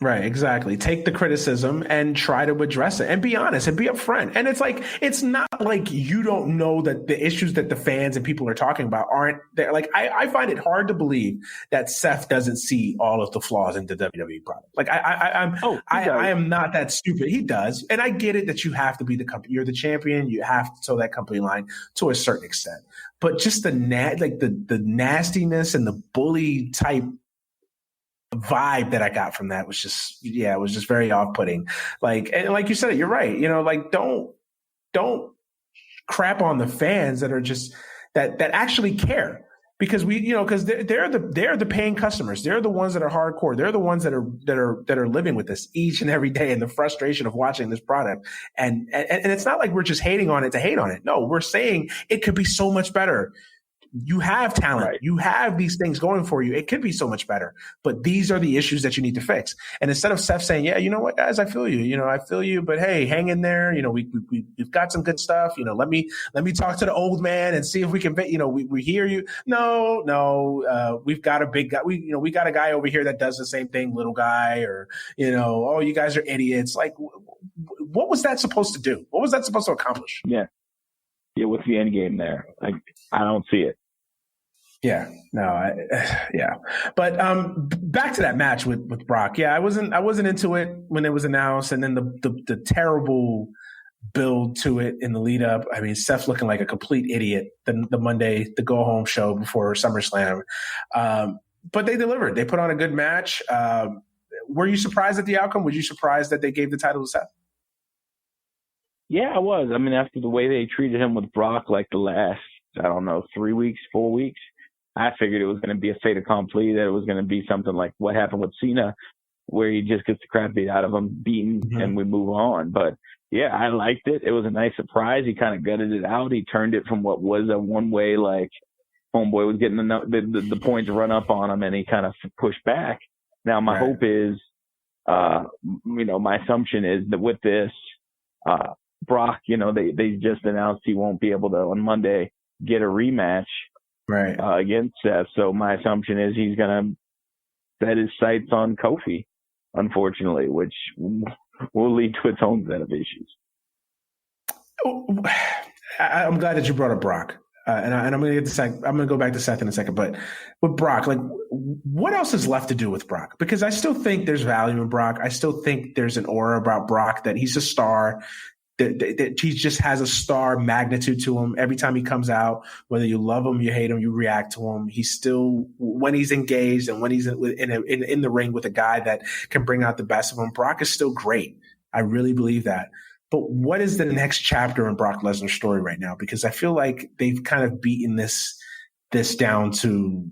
Right, exactly. Take the criticism and try to address it and be honest and be upfront. And it's like, it's not like you don't know that the issues that the fans and people are talking about aren't there. Like, I find it hard to believe that Seth doesn't see all of the flaws in the WWE product. Like, I am not that stupid. He does. And I get it that you have to be the company. You're the champion. You have to toe that company line to a certain extent. But just the nastiness and the bully type vibe that I got from that was just, it was just very off-putting. Like, and like you said, you're right. You know, like don't crap on the fans that are just that actually care, because because they're the paying customers. They're the ones that are hardcore. They're the ones that are living with this each and every day and the frustration of watching this product. And it's not like we're just hating on it to hate on it. No, we're saying it could be so much better. You have talent. Right. You have these things going for you. It could be so much better, but these are the issues that you need to fix. And instead of Seth saying, yeah, you know what, guys, I feel you, but hey, hang in there. You know, we've got some good stuff. You know, let me talk to the old man and see if we can, we hear you. No, we've got a big guy. We got a guy over here that does the same thing, little guy, or, oh, you guys are idiots. Like, what was that supposed to do? What was that supposed to accomplish? Yeah. What's the end game there? Like, I don't see it. Yeah, no, But back to that match with Brock. Yeah, I wasn't into it when it was announced, and then the terrible build to it in the lead up. I mean, Seth looking like a complete idiot the Monday, the go home show before SummerSlam. But they delivered. They put on a good match. Were you surprised at the outcome? Was you surprised that they gave the title to Seth? Yeah, I was. I mean, after the way they treated him with Brock, like the last, 3 weeks, 4 weeks, I figured it was going to be a fait accompli, that it was going to be something like what happened with Cena, where he just gets the crap beat out of him, beaten, and we move on. But yeah, I liked it. It was a nice surprise. He kind of gutted it out. He turned it from what was a one-way, like, homeboy was getting the points run up on him, and he kind of pushed back. Now, my hope is, my assumption is that with this, Brock, they just announced he won't be able to, on Monday, get a rematch against Seth. So my assumption is he's going to set his sights on Kofi, unfortunately, which will lead to its own set of issues. I'm glad that you brought up Brock. And I'm going to I'm going to go back to Seth in a second. But with Brock, like, what else is left to do with Brock? Because I still think there's value in Brock. I still think there's an aura about Brock, that he's a star. That he just has a star magnitude to him. Every time he comes out, whether you love him, you hate him, you react to him. He's still, when he's engaged and when he's in the ring with a guy that can bring out the best of him, Brock is still great. I really believe that. But what is the next chapter in Brock Lesnar's story right now? Because I feel like they've kind of beaten this down to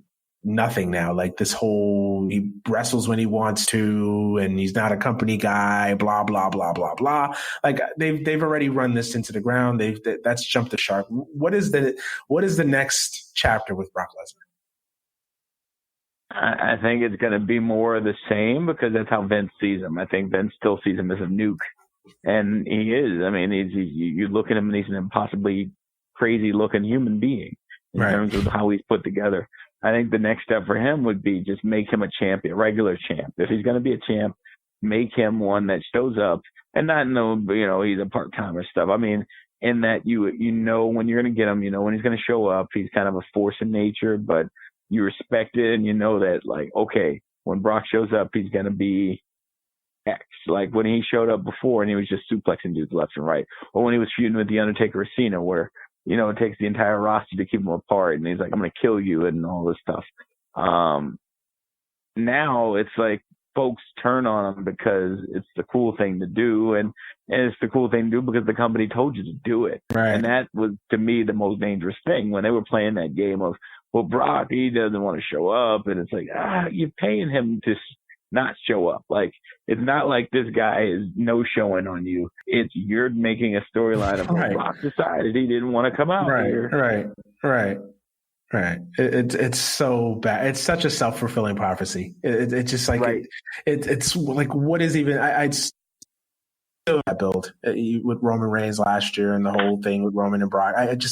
nothing now. Like, this whole, he wrestles when he wants to, and he's not a company guy, blah, blah, blah, blah, blah. Like, they've already run this into the ground. That's jumped the shark. What is the next chapter with Brock Lesnar? I think it's going to be more of the same, because that's how Vince sees him. I think Vince still sees him as a nuke, and he is. I mean, you look at him and he's an impossibly crazy looking human being. in terms of how he's put together. I think the next step for him would be just make him a champion, regular champ. If he's going to be a champ, make him one that shows up, and not know, he's a part-timer stuff. I mean, in that you know when you're going to get him, when he's going to show up, he's kind of a force in nature, but you respect it, and you know that, like, okay, when Brock shows up, he's going to be X. Like when he showed up before and he was just suplexing dudes left and right, or when he was feuding with The Undertaker or Cena, where it takes the entire roster to keep them apart, and he's like, I'm going to kill you and all this stuff. Now it's like folks turn on him because it's the cool thing to do, and it's the cool thing to do because the company told you to do it. Right. And that was, to me, the most dangerous thing when they were playing that game of, well, Brock, he doesn't want to show up, and it's like, you're paying him to not show up. Like, it's not like this guy is no showing on you. It's you're making a storyline of Brock decided he didn't want to come out here. Right. It's so bad. It's such a self-fulfilling prophecy. It's just like, it's like, what is even, I'd still that build with Roman Reigns last year and the whole thing with Roman and Brock. It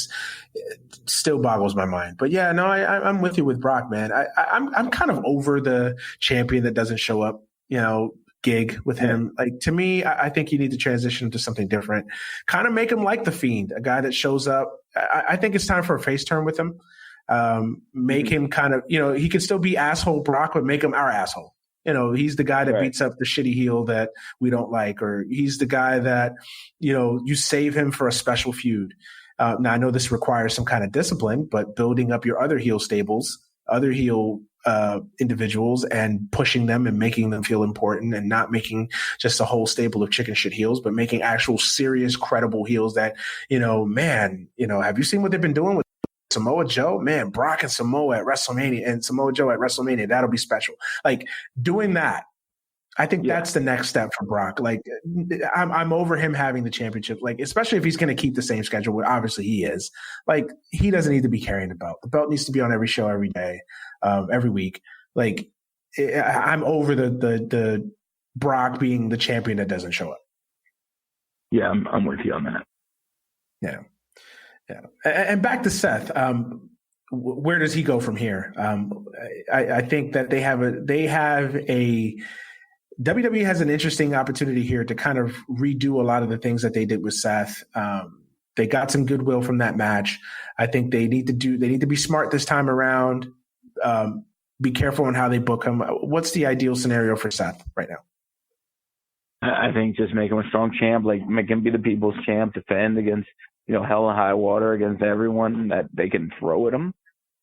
still boggles my mind. But yeah, no, I'm with you with Brock, man. I'm kind of over the champion that doesn't show up, gig with him. Like, to me, I think you need to transition to something different. Kind of make him like the Fiend, a guy that shows up. I think it's time for a face turn with him. Make him kind of, he can still be asshole Brock, but make him our asshole. He's the guy that beats up the shitty heel that we don't like, or he's the guy that, you save him for a special feud. Now, I know this requires some kind of discipline, but building up your other heel stables, other heel individuals, and pushing them and making them feel important, and not making just a whole stable of chicken shit heels, but making actual serious, credible heels that, have you seen what they've been doing with Samoa Joe? Man, Brock and Samoa at WrestleMania, and Samoa Joe at WrestleMania, that'll be special. Like, doing that, I think that's the next step for Brock. Like, I'm over him having the championship, like, especially if he's going to keep the same schedule, where obviously he is. Like, he doesn't need to be carrying the belt. The belt needs to be on every show, every day, every week. Like, I'm over the Brock being the champion that doesn't show up. Yeah, I'm with you on that. Yeah. And back to Seth. Where does he go from here? I think that WWE has an interesting opportunity here to kind of redo a lot of the things that they did with Seth. They got some goodwill from that match. I think they need to be smart this time around. Be careful on how they book him. What's the ideal scenario for Seth right now? I think just make him a strong champ, like make him be the people's champ, defend against, hell and high water against everyone that they can throw at him,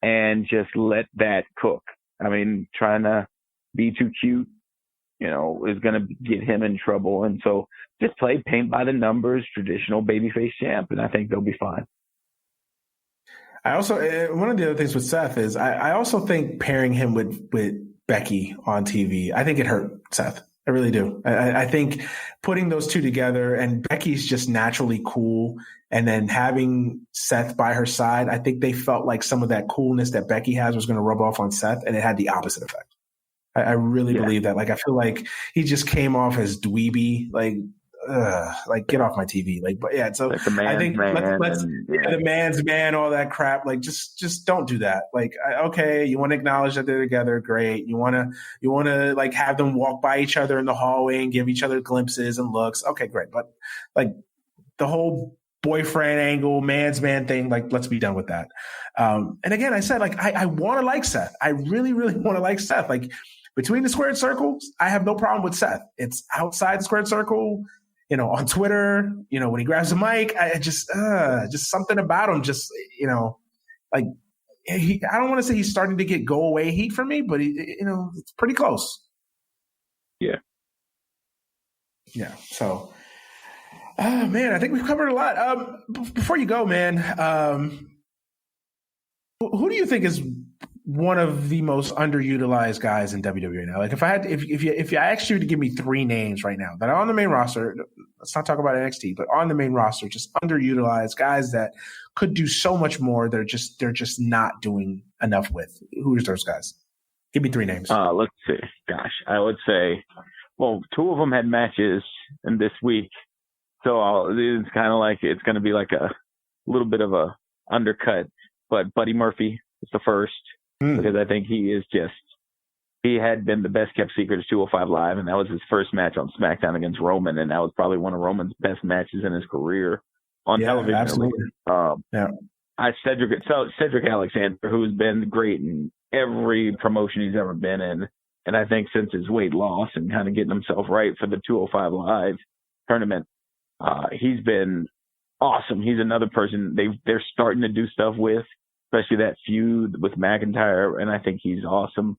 and just let that cook. I mean, trying to be too cute, is going to get him in trouble. And so just play paint by the numbers, traditional babyface champ, and I think they'll be fine. I also, one of the other things with Seth is I also think pairing him with Becky on TV, I think it hurt Seth. I really do. I think putting those two together, and Becky's just naturally cool, and then having Seth by her side, I think they felt like some of that coolness that Becky has was going to rub off on Seth, and it had the opposite effect. I really believe that. Like, I feel like he just came off as dweeby, like get off my TV. Like, but yeah, so like I think let's the man's man, all that crap. Like, just don't do that. Like, okay, you want to acknowledge that they're together, great. You want to like have them walk by each other in the hallway and give each other glimpses and looks. Okay, great. But like the whole boyfriend angle, man's man thing, like, let's be done with that. And again, I said, like, I want to like Seth. I really, really want to like Seth. Like, between the squared circles, I have no problem with Seth. It's outside the squared circle, on Twitter, when he grabs the mic, I just something about him, just, like, I don't want to say he's starting to get go away heat for me, but it's pretty close. Yeah. Yeah. So, man, I think we've covered a lot. Before you go, man, who do you think is one of the most underutilized guys in WWE now? Like, if you asked you to give me three names right now that are on the main roster, let's not talk about NXT, but on the main roster, just underutilized guys that could do so much more, they're just not doing enough with. Who's those guys? Give me three names. Let's see. Gosh, I would say, well, two of them had matches in this week, so it's kind of like it's going to be like a little bit of a undercut. but Buddy Murphy is the first because I think he had been the best kept secret of 205 Live, and that was his first match on SmackDown against Roman, and that was probably one of Roman's best matches in his career on television. Absolutely. Cedric Alexander, who's been great in every promotion he's ever been in, and I think since his weight loss and kind of getting himself right for the 205 Live tournament, he's been awesome. He's another person they're starting to do stuff with, especially that feud with McIntyre, and I think he's awesome.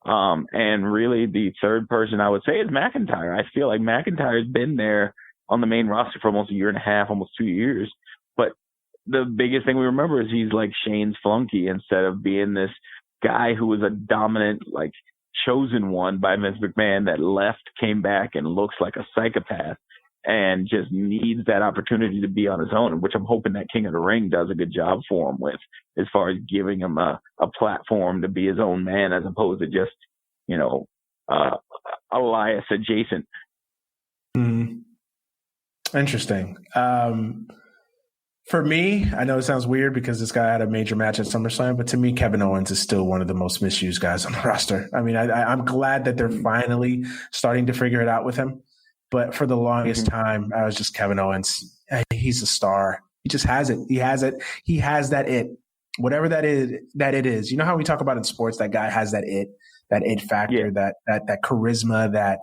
And really the third person I would say is McIntyre. I feel like McIntyre's been there on the main roster for almost a year and a half, almost 2 years. But the biggest thing we remember is he's like Shane's flunky instead of being this guy who was a dominant, like chosen one by Vince McMahon that left, came back and looks like a psychopath and just needs that opportunity to be on his own, which I'm hoping that King of the Ring does a good job for him with, as far as giving him a platform to be his own man as opposed to just, Elias adjacent. Interesting. For me, I know it sounds weird because this guy had a major match at SummerSlam, but to me, Kevin Owens is still one of the most misused guys on the roster. I mean, I'm glad that they're finally starting to figure it out with him. But for the longest time, I was just Kevin Owens. He's a star. He just has it. He has it. He has that it. Whatever that it is. You know how we talk about in sports, that guy has that it factor, that charisma, that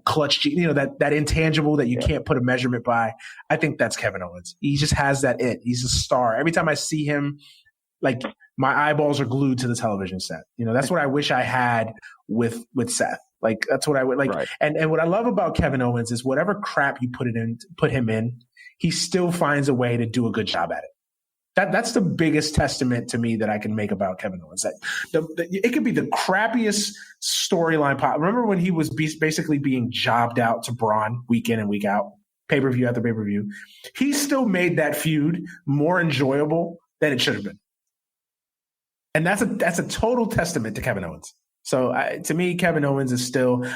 clutch, that intangible that you can't put a measurement by. I think that's Kevin Owens. He just has that it. He's a star. Every time I see him, like my eyeballs are glued to the television set. That's what I wish I had with Seth. Like that's what I would like. Right. And what I love about Kevin Owens is whatever crap you put him in, he still finds a way to do a good job at it. That's the biggest testament to me that I can make about Kevin Owens. It could be the crappiest storyline. Remember when he was basically being jobbed out to Braun week in and week out, pay-per-view after pay-per-view? He still made that feud more enjoyable than it should have been. And that's a total testament to Kevin Owens. So to me, Kevin Owens is still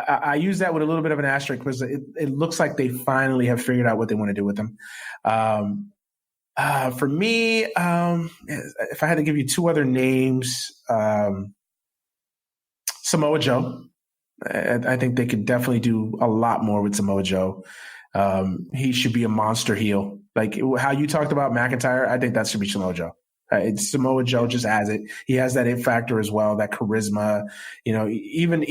I use that with a little bit of an asterisk because it looks like they finally have figured out what they want to do with him. For me, if I had to give you two other names, Samoa Joe. I think they could definitely do a lot more with Samoa Joe. He should be a monster heel. Like how you talked about McIntyre, I think that should be Samoa Joe. Samoa Joe just has it. He has that it factor as well, that charisma. Even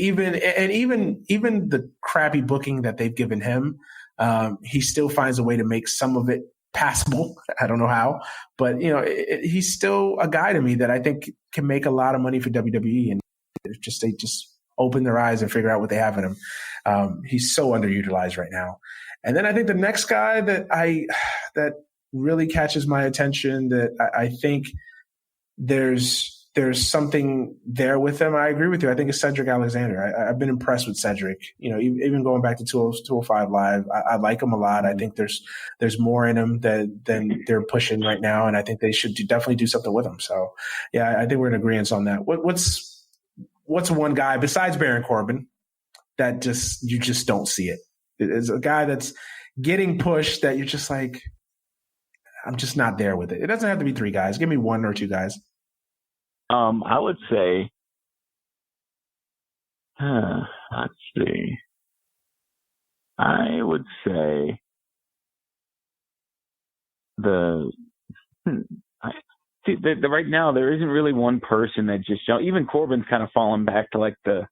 the crappy booking that they've given him, he still finds a way to make some of it passable. I don't know how, but he's still a guy to me that I think can make a lot of money for WWE, and they just open their eyes and figure out what they have in him. He's so underutilized right now. And then I think the next guy that really catches my attention, that I think there's something there with him. I agree with you. I think it's Cedric Alexander. I've been impressed with Cedric. Even going back to 205 Live, I like him a lot. I think there's more in him than they're pushing right now, and I think they should definitely do something with him. So, yeah, I think we're in agreement on that. What's one guy besides Baron Corbin that you just don't see it? It's a guy that's getting pushed that you're just like, I'm just not there with it. It doesn't have to be three guys. Give me one or two guys. I would say, let's see. I would say right now there isn't really one person that just even Corbin's kind of fallen back to like the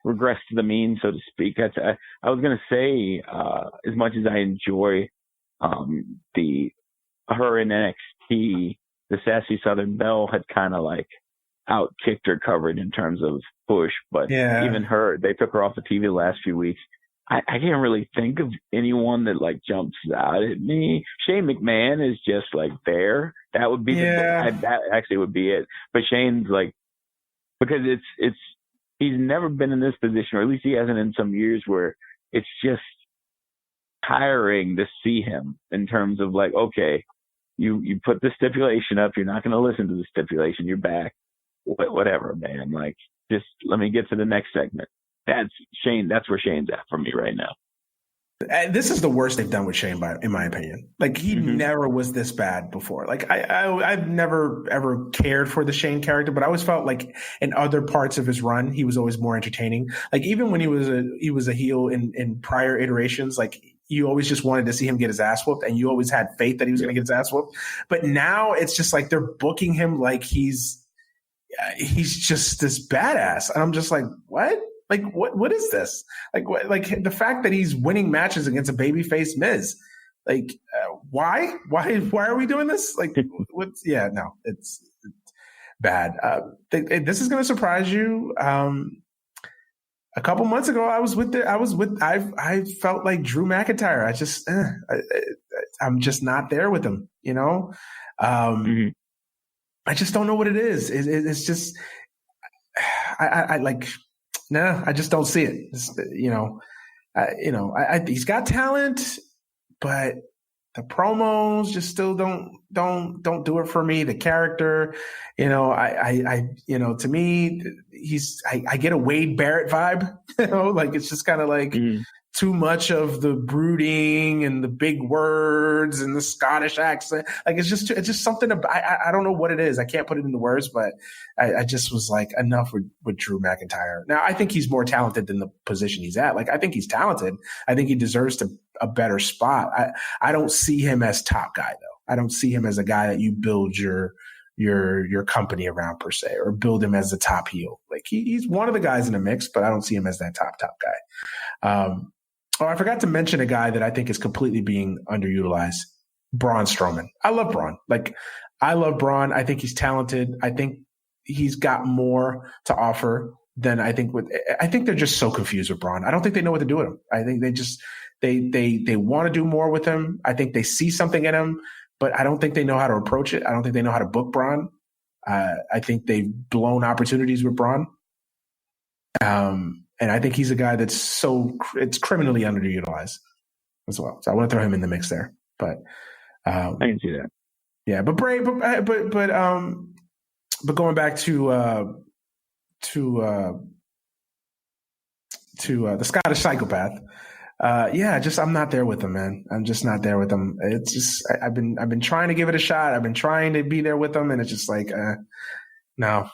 regress to the mean, so to speak. I was gonna say, as much as I enjoy her in NXT, the Sassy Southern Belle had kind of like outkicked her coverage in terms of push, but even her, they took her off the TV the last few weeks. I can't really think of anyone that like jumps out at me. Shane McMahon is just like there. That would be that actually would be it. But Shane's like, because it's he's never been in this position, or at least he hasn't in some years, where it's just tiring to see him in terms of like, okay, you put the stipulation up, you're not going to listen to the stipulation, you're back. Whatever, man. Like, just let me get to the next segment. That's Shane. That's where Shane's at for me right now. And this is the worst they've done with Shane, in my opinion. Like, he never was this bad before. Like, I've never ever cared for the Shane character, but I always felt like in other parts of his run, he was always more entertaining. Like, even when he was a heel in prior iterations, like, you always just wanted to see him get his ass whooped, and you always had faith that he was going to get his ass whooped. But now it's just like they're booking him like he's just this badass, and I'm just like, what? Like, what is this? Like, what, like the fact that he's winning matches against a babyface Miz, like, why are we doing this? Like, what's, yeah, no, it's bad. This is going to surprise you. A couple months ago, I felt like Drew McIntyre. I'm just not there with him, you know? I just don't know what it is. It's just, I like, no, I just don't see it. He's got talent, but the promos just still don't do it for me. The character, to me, I get a Wade Barrett vibe, like it's just kind of like too much of the brooding and the big words and the Scottish accent. Like, it's just something about, I don't know what it is. I can't put it into words, but I just was like, enough with Drew McIntyre. Now, I think he's more talented than the position he's at. Like, I think he's talented. I think he deserves a better spot. I don't see him as top guy, though. I don't see him as a guy that you build your company around, per se, or build him as the top heel. Like, he's one of the guys in the mix, but I don't see him as that top guy. I forgot to mention a guy that I think is completely being underutilized, Braun Strowman. I love Braun. I think he's talented. I think he's got more to offer than I think they're just so confused with Braun. I don't think they know what to do with him. I think they want to do more with him. I think they see something in him, but I don't think they know how to approach it. I don't think they know how to book Braun. I think they've blown opportunities with Braun. And I think he's a guy that's it's criminally underutilized as well. So I want to throw him in the mix there. But I can see that. Yeah, but going back to the Scottish psychopath. I'm not there with him, man. I'm just not there with him. It's just I've been trying to give it a shot. I've been trying to be there with him, and it's just like no.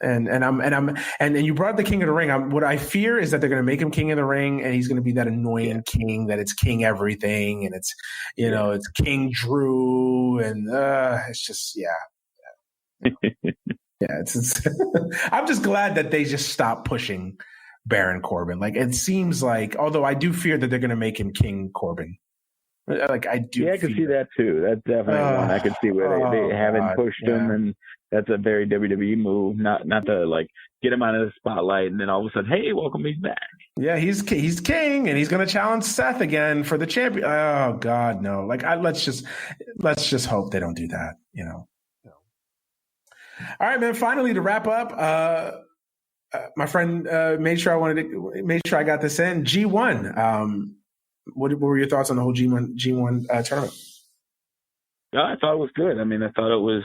And you brought the King of the Ring. What I fear is that they're going to make him King of the Ring, and he's going to be that annoying king that it's King everything, and it's it's King Drew, and it's just it's I'm just glad that they just stopped pushing Baron Corbin. Like, it seems like, although I do fear that they're going to make him King Corbin. Like, I do. Yeah, I can see that too. That's definitely one I could see where they haven't pushed him, and that's a very WWE move. Not to like get him out of the spotlight, and then all of a sudden, hey, welcome, he's back. Yeah, he's king, and he's going to challenge Seth again for the champion. Oh God, no! Like, let's just hope they don't do that. All right, man. Finally, to wrap up, my friend made sure I got this in. G1. What were your thoughts on the whole G1 tournament? Yeah, I thought it was good. I mean, I thought it was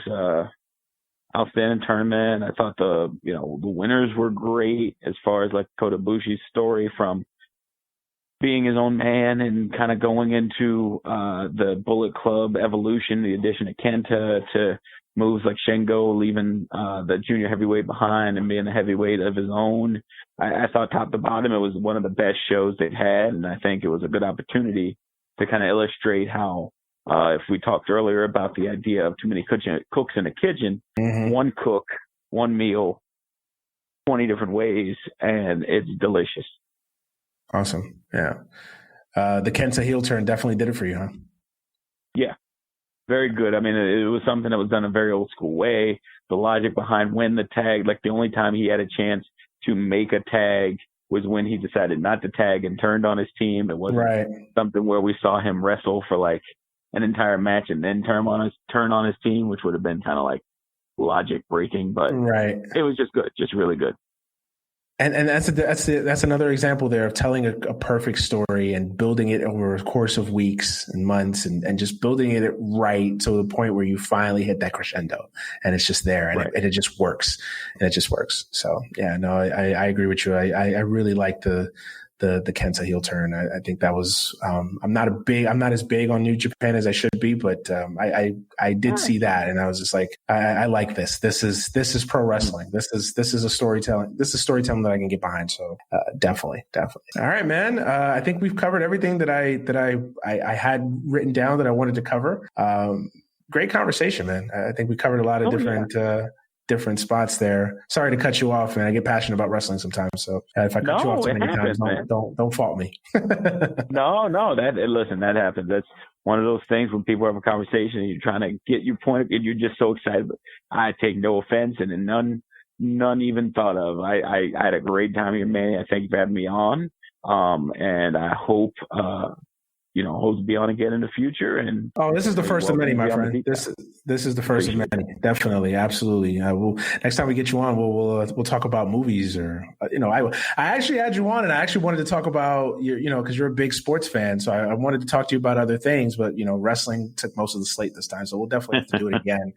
outstanding tournament. I thought the winners were great, as far as like Kota Ibushi's story from being his own man and kind of going into the Bullet Club evolution, the addition of Kenta, to moves like Shingo leaving the junior heavyweight behind and being a heavyweight of his own. I thought top to bottom it was one of the best shows they've had, and I think it was a good opportunity to kind of illustrate how if we talked earlier about the idea of too many cooks in a kitchen, one cook, one meal, 20 different ways, and it's delicious. Awesome. Yeah. The Kenta heel turn definitely did it for you, huh? Yeah. Very good. I mean, it was something that was done a very old school way. The logic behind when the tag, like the only time he had a chance to make a tag was when he decided not to tag and turned on his team. It wasn't something where we saw him wrestle for like an entire match and then turn on his team, which would have been kind of like logic breaking, but it was just good, just really good. And that's another example there of telling a perfect story and building it over a course of weeks and months and just building it right to the point where you finally hit that crescendo and it's just there and it just works. So yeah, no, I agree with you. I really like the the Kenta heel turn. I think that was, I'm not as big on New Japan as I should be, but I did see that, and I was just like, I like this. This is pro wrestling. This is a storytelling. This is storytelling that I can get behind. So definitely. All right, man. I think we've covered everything that I had written down that I wanted to cover. Great conversation, man. I think we covered a lot of different spots there. Sorry to cut you off, man. I get passionate about wrestling sometimes. So if I cut you off too many times, don't fault me. No, listen, that happens. That's one of those things when people have a conversation and you're trying to get your point and you're just so excited. But I take no offense, and none even thought of. I had a great time here, Manny. I thank you for having me on. And I hope, hope to be on again in the future. And this is the first of many, my friend. This is the first of many. Definitely, absolutely. Next time we get you on, we'll talk about movies, or I actually had you on, and I actually wanted to talk about because you're a big sports fan, so I wanted to talk to you about other things, but wrestling took most of the slate this time, so we'll definitely have to do it again.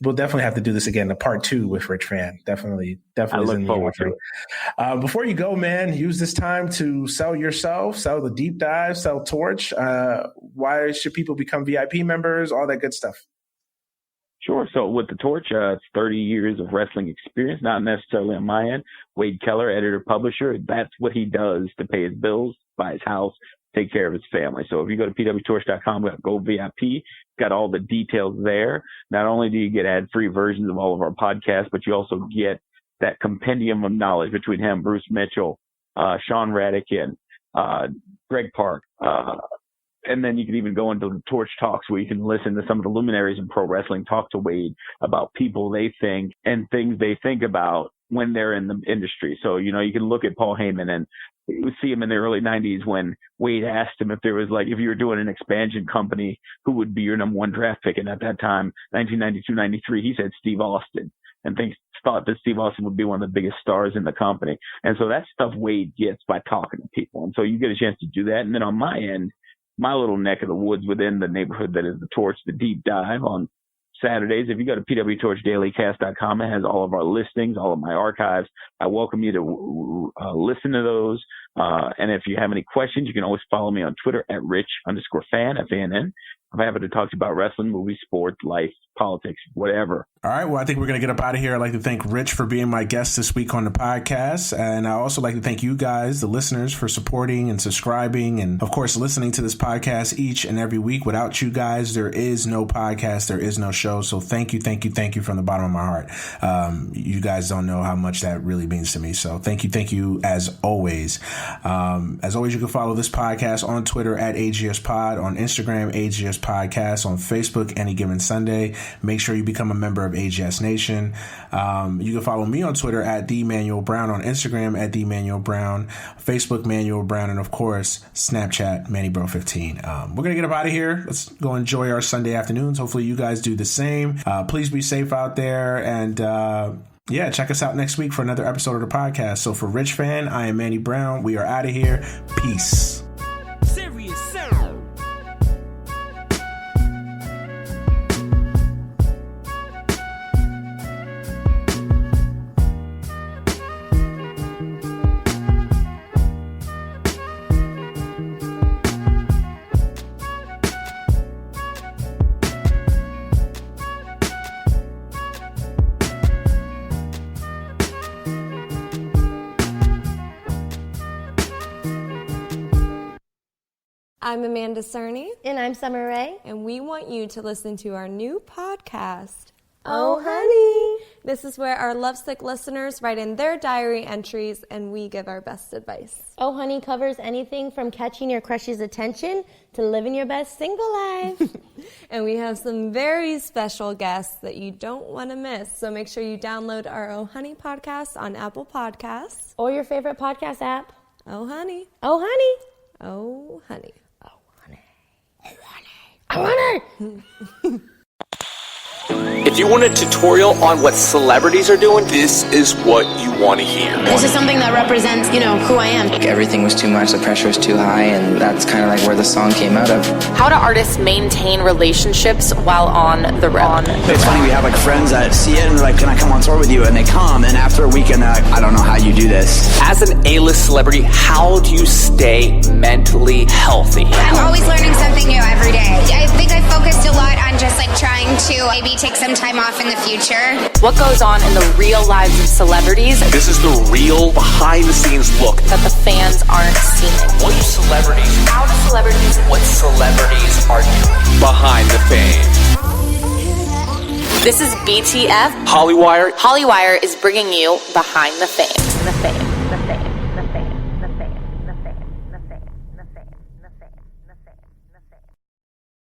We'll definitely have to do this again, the part 2 with Rich Fann. Definitely. I look forward to it. Before you go, man, use this time to sell yourself, sell the deep dive, sell Torch. Why should people become VIP members? All that good stuff. Sure. So with the Torch, it's 30 years of wrestling experience, not necessarily on my end. Wade Keller, editor, publisher, that's what he does to pay his bills, buy his house, take care of his family. So if you go to pwtorch.com, go VIP, got all the details there. Not only do you get ad-free versions of all of our podcasts, but you also get that compendium of knowledge between him, Bruce Mitchell, Sean Radican, Greg Park, and then you can even go into the Torch Talks, where you can listen to some of the luminaries in pro wrestling talk to Wade about people they think and things they think about when they're in the industry. So, you can look at Paul Heyman, and you see him in the early 90s when Wade asked him if there was if you were doing an expansion company, who would be your number 1 draft pick? And at that time, 1992-93, he said Steve Austin, and thought that Steve Austin would be one of the biggest stars in the company. And so that stuff Wade gets by talking to people. And so you get a chance to do that. And then on my end, my little neck of the woods within the neighborhood that is the Torch, the deep dive on Saturdays. If you go to pwtorchdailycast.com, it has all of our listings, all of my archives. I welcome you to listen to those. And if you have any questions, you can always follow me on Twitter at Rich_Fann, Fann. I'm happy to talk to you about wrestling, movies, sports, life, politics, whatever. All right. Well, I think we're going to get up out of here. I'd like to thank Rich for being my guest this week on the podcast. And I also like to thank you guys, the listeners, for supporting and subscribing and, of course, listening to this podcast each and every week. Without you guys, there is no podcast. There is no show. So thank you from the bottom of my heart. You guys don't know how much that really means to me. So thank you as always. As always, you can follow this podcast on Twitter at AGS Pod, on Instagram, AGS Podcast, on Facebook, Any Given Sunday. Make sure you become a member of AGS Nation. You can follow me on Twitter at @DManuelBrown, on Instagram at @DManuelBrown, Facebook Manuel Brown, and of course Snapchat MannyBro15. We're gonna get up out of here. Let's go enjoy our Sunday afternoons. Hopefully you guys do the same. Please be safe out there, and check us out next week for another episode of the podcast. So for Rich Fann, I am Manny Brown. We are out of here. Peace. I'm Amanda Cerny. And I'm Summer Rae. And we want you to listen to our new podcast, Oh Honey. This is where our lovesick listeners write in their diary entries and we give our best advice. Oh Honey covers anything from catching your crush's attention to living your best single life. And we have some very special guests that you don't want to miss. So make sure you download our Oh Honey podcast on Apple Podcasts. Or your favorite podcast app. Oh Honey. Oh Honey. Oh Honey. Oh honey. Oh honey. Oh honey. If you want a tutorial on what celebrities are doing, this is what you want to hear. This is something that represents, who I am. Everything was too much, the pressure was too high, and that's kind of like where the song came out of. How do artists maintain relationships while on the road? It's funny, we have like friends that see it and they're like, can I come on tour with you? And they come, and after a weekend, they're like, I don't know how you do this. As an A-list celebrity, how do you stay mentally healthy? I'm always learning something new every day. I think I focused a lot on just like trying to maybe take some time off in the future. What goes on in the real lives of celebrities? This is the real behind-the-scenes look that the fans aren't seeing. What do celebrities? How do celebrities? What celebrities are doing behind the fame? This is BTF. Hollywire. Hollywire is bringing you behind the fame. The fame. The fame.